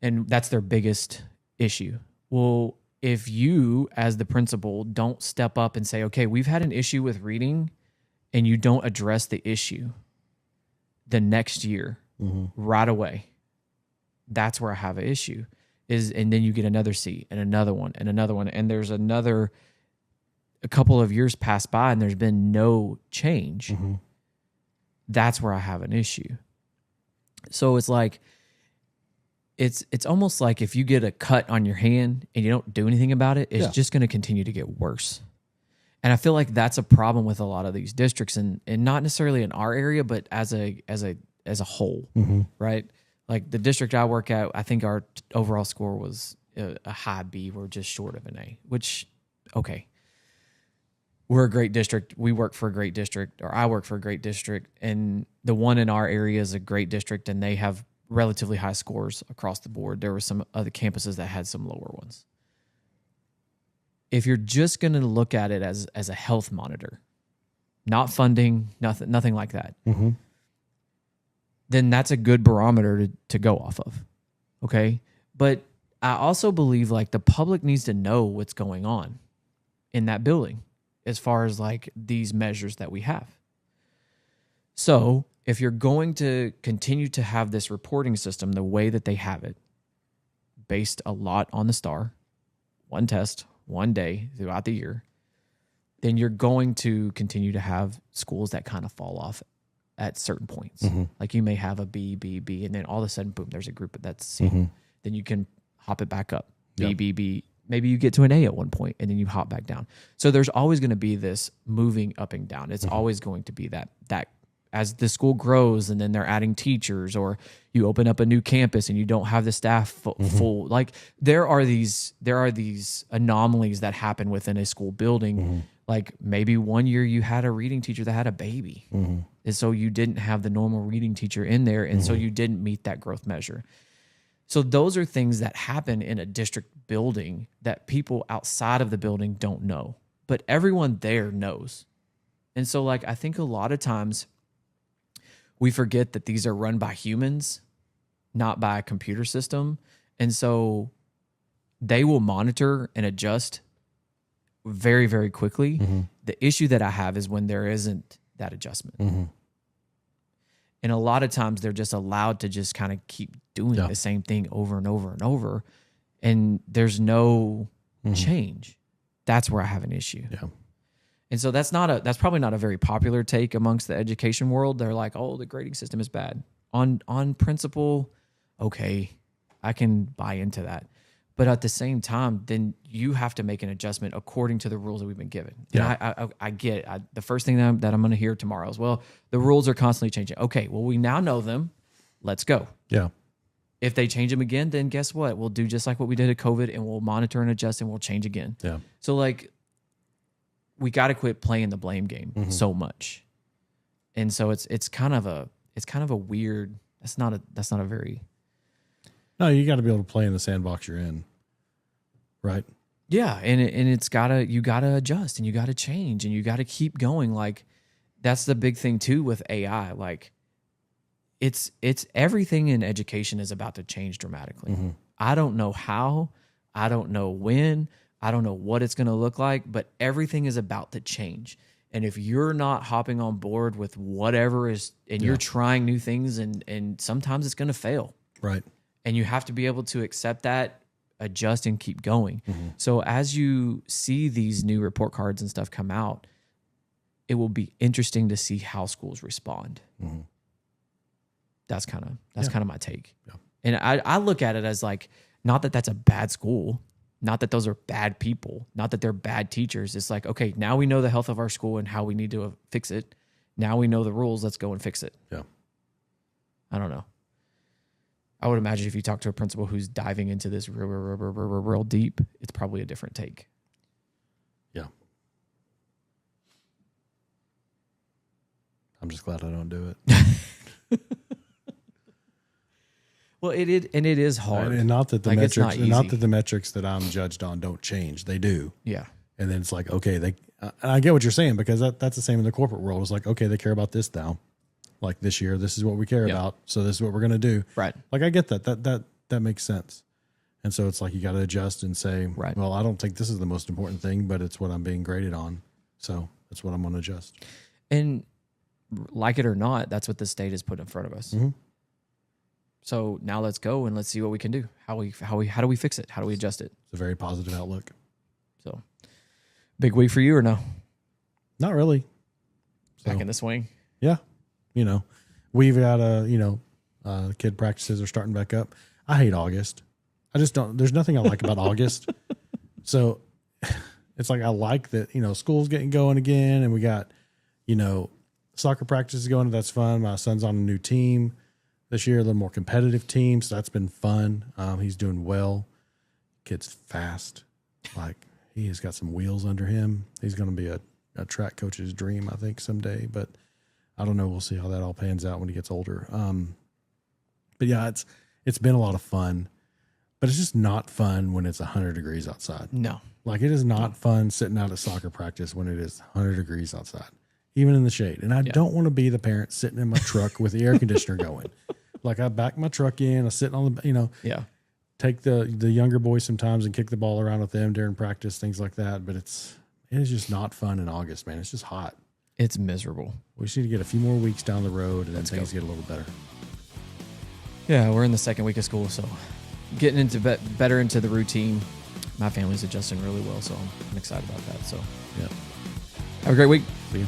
And that's their biggest issue. Well, if you as the principal don't step up and say, okay, we've had an issue with reading, and you don't address the issue the next year right away, that's where I have an issue. And then you get another C and another one and another one. And there's a couple of years pass by and there's been no change. That's where I have an issue. So it's like, it's almost like if you get a cut on your hand and you don't do anything about it, it's just going to continue to get worse. And I feel like that's a problem with a lot of these districts, and not necessarily in our area, but as a whole, right? Like the district I work at, I think our overall score was a high B. We're just short of an A, which, okay. We're a great district. We work for a great district, or I work for a great district, and the one in our area is a great district, and they have relatively high scores across the board. There were some other campuses that had some lower ones. If you're just going to look at it as a health monitor, not funding, nothing like that, then that's a good barometer to go off of. Okay. But I also believe like the public needs to know what's going on in that building as far as like these measures that we have. So if you're going to continue to have this reporting system the way that they have it, based a lot on the STAR, one test, one day throughout the year, then you're going to continue to have schools that kind of fall off at certain points. Like you may have a B, and then all of a sudden, boom, there's a group that's C. Then you can hop it back up, B. Maybe you get to an A at one point, and then you hop back down. So there's always going to be this moving up and down. It's always going to be that as the school grows, and then they're adding teachers, or you open up a new campus and you don't have the staff full. Like there are these anomalies that happen within a school building. Like maybe one year you had a reading teacher that had a baby, and so you didn't have the normal reading teacher in there, and so you didn't meet that growth measure. So those are things that happen in a district building that people outside of the building don't know, but everyone there knows. And so like I think a lot of times we forget that these are run by humans, not by a computer system. And so they will monitor and adjust very, very quickly. The issue that I have is when there isn't that adjustment. And a lot of times they're just allowed to just kind of keep doing the same thing over and over and over. And there's no change. That's where I have an issue. Yeah. And so that's probably not a very popular take amongst the education world. They're like, oh, the grading system is bad. On principle, okay, I can buy into that. But at the same time, then you have to make an adjustment according to the rules that we've been given. Yeah. And I get it. The first thing that I'm going to hear tomorrow is, well, the rules are constantly changing. Okay, well, we now know them. Let's go. Yeah. If they change them again, then guess what? We'll do just like what we did at COVID, and we'll monitor and adjust, and we'll change again. Yeah. So, like, we got to quit playing the blame game so much. And so it's kind of a weird. That's not a very. No, you got to be able to play in the sandbox you're in, right? Yeah, and you gotta adjust, and you gotta change, and you gotta keep going. Like, that's the big thing too with AI. Like, it's everything in education is about to change dramatically. I don't know how, I don't know when, I don't know what it's gonna look like, but everything is about to change. And if you're not hopping on board with whatever is, and you're trying new things, and sometimes it's gonna fail, right? And you have to be able to accept that, adjust, and keep going. So as you see these new report cards and stuff come out, it will be interesting to see how schools respond. That's kind of my take. Yeah. And I look at it as like, not that that's a bad school, not that those are bad people, not that they're bad teachers. It's like, okay, now we know the health of our school and how we need to fix it. Now we know the rules. Let's go and fix it. Yeah. I don't know. I would imagine if you talk to a principal who's diving into this real deep, it's probably a different take. Yeah. I'm just glad I don't do it. Well, it is hard, and not that the like, metrics, not that the metrics that I'm judged on don't change. They do. Yeah. And then it's like, okay, and I get what you're saying, because that's the same in the corporate world. It's like, okay, they care about this now. Like this year, this is what we care about. So this is what we're going to do. Right. Like, I get that. That makes sense. And so it's like, you got to adjust and say, right, well, I don't think this is the most important thing, but it's what I'm being graded on. So that's what I'm going to adjust. And like it or not, that's what the state has put in front of us. So now let's go and let's see what we can do. How do we fix it? How do we adjust it? It's a very positive outlook. So big week for you or no? Not really. Back in the swing. Yeah. We've got kid practices are starting back up. I hate August. I just don't, there's nothing I like about August. So it's like, I like that, school's getting going again, and we got, soccer practices going. That's fun. My son's on a new team this year, a little more competitive team. So that's been fun. He's doing well. Kid's fast. Like, he has got some wheels under him. He's going to be a track coach's dream, I think, someday, but I don't know. We'll see how that all pans out when he gets older. But yeah, it's been a lot of fun, but it's just not fun when it's 100 degrees outside. No. Like, it is not fun sitting out at soccer practice when it is 100 degrees outside, even in the shade. And I don't want to be the parent sitting in my truck with the air conditioner going. Like, I back my truck in, I sit on the, take the younger boys sometimes and kick the ball around with them during practice, things like that. But it is just not fun in August, man. It's just hot. It's miserable. We just need to get a few more weeks down the road, and then things get a little better. Yeah, we're in the second week of school, so getting into better into the routine. My family's adjusting really well, so I'm excited about that. So, yeah. Have a great week. See you.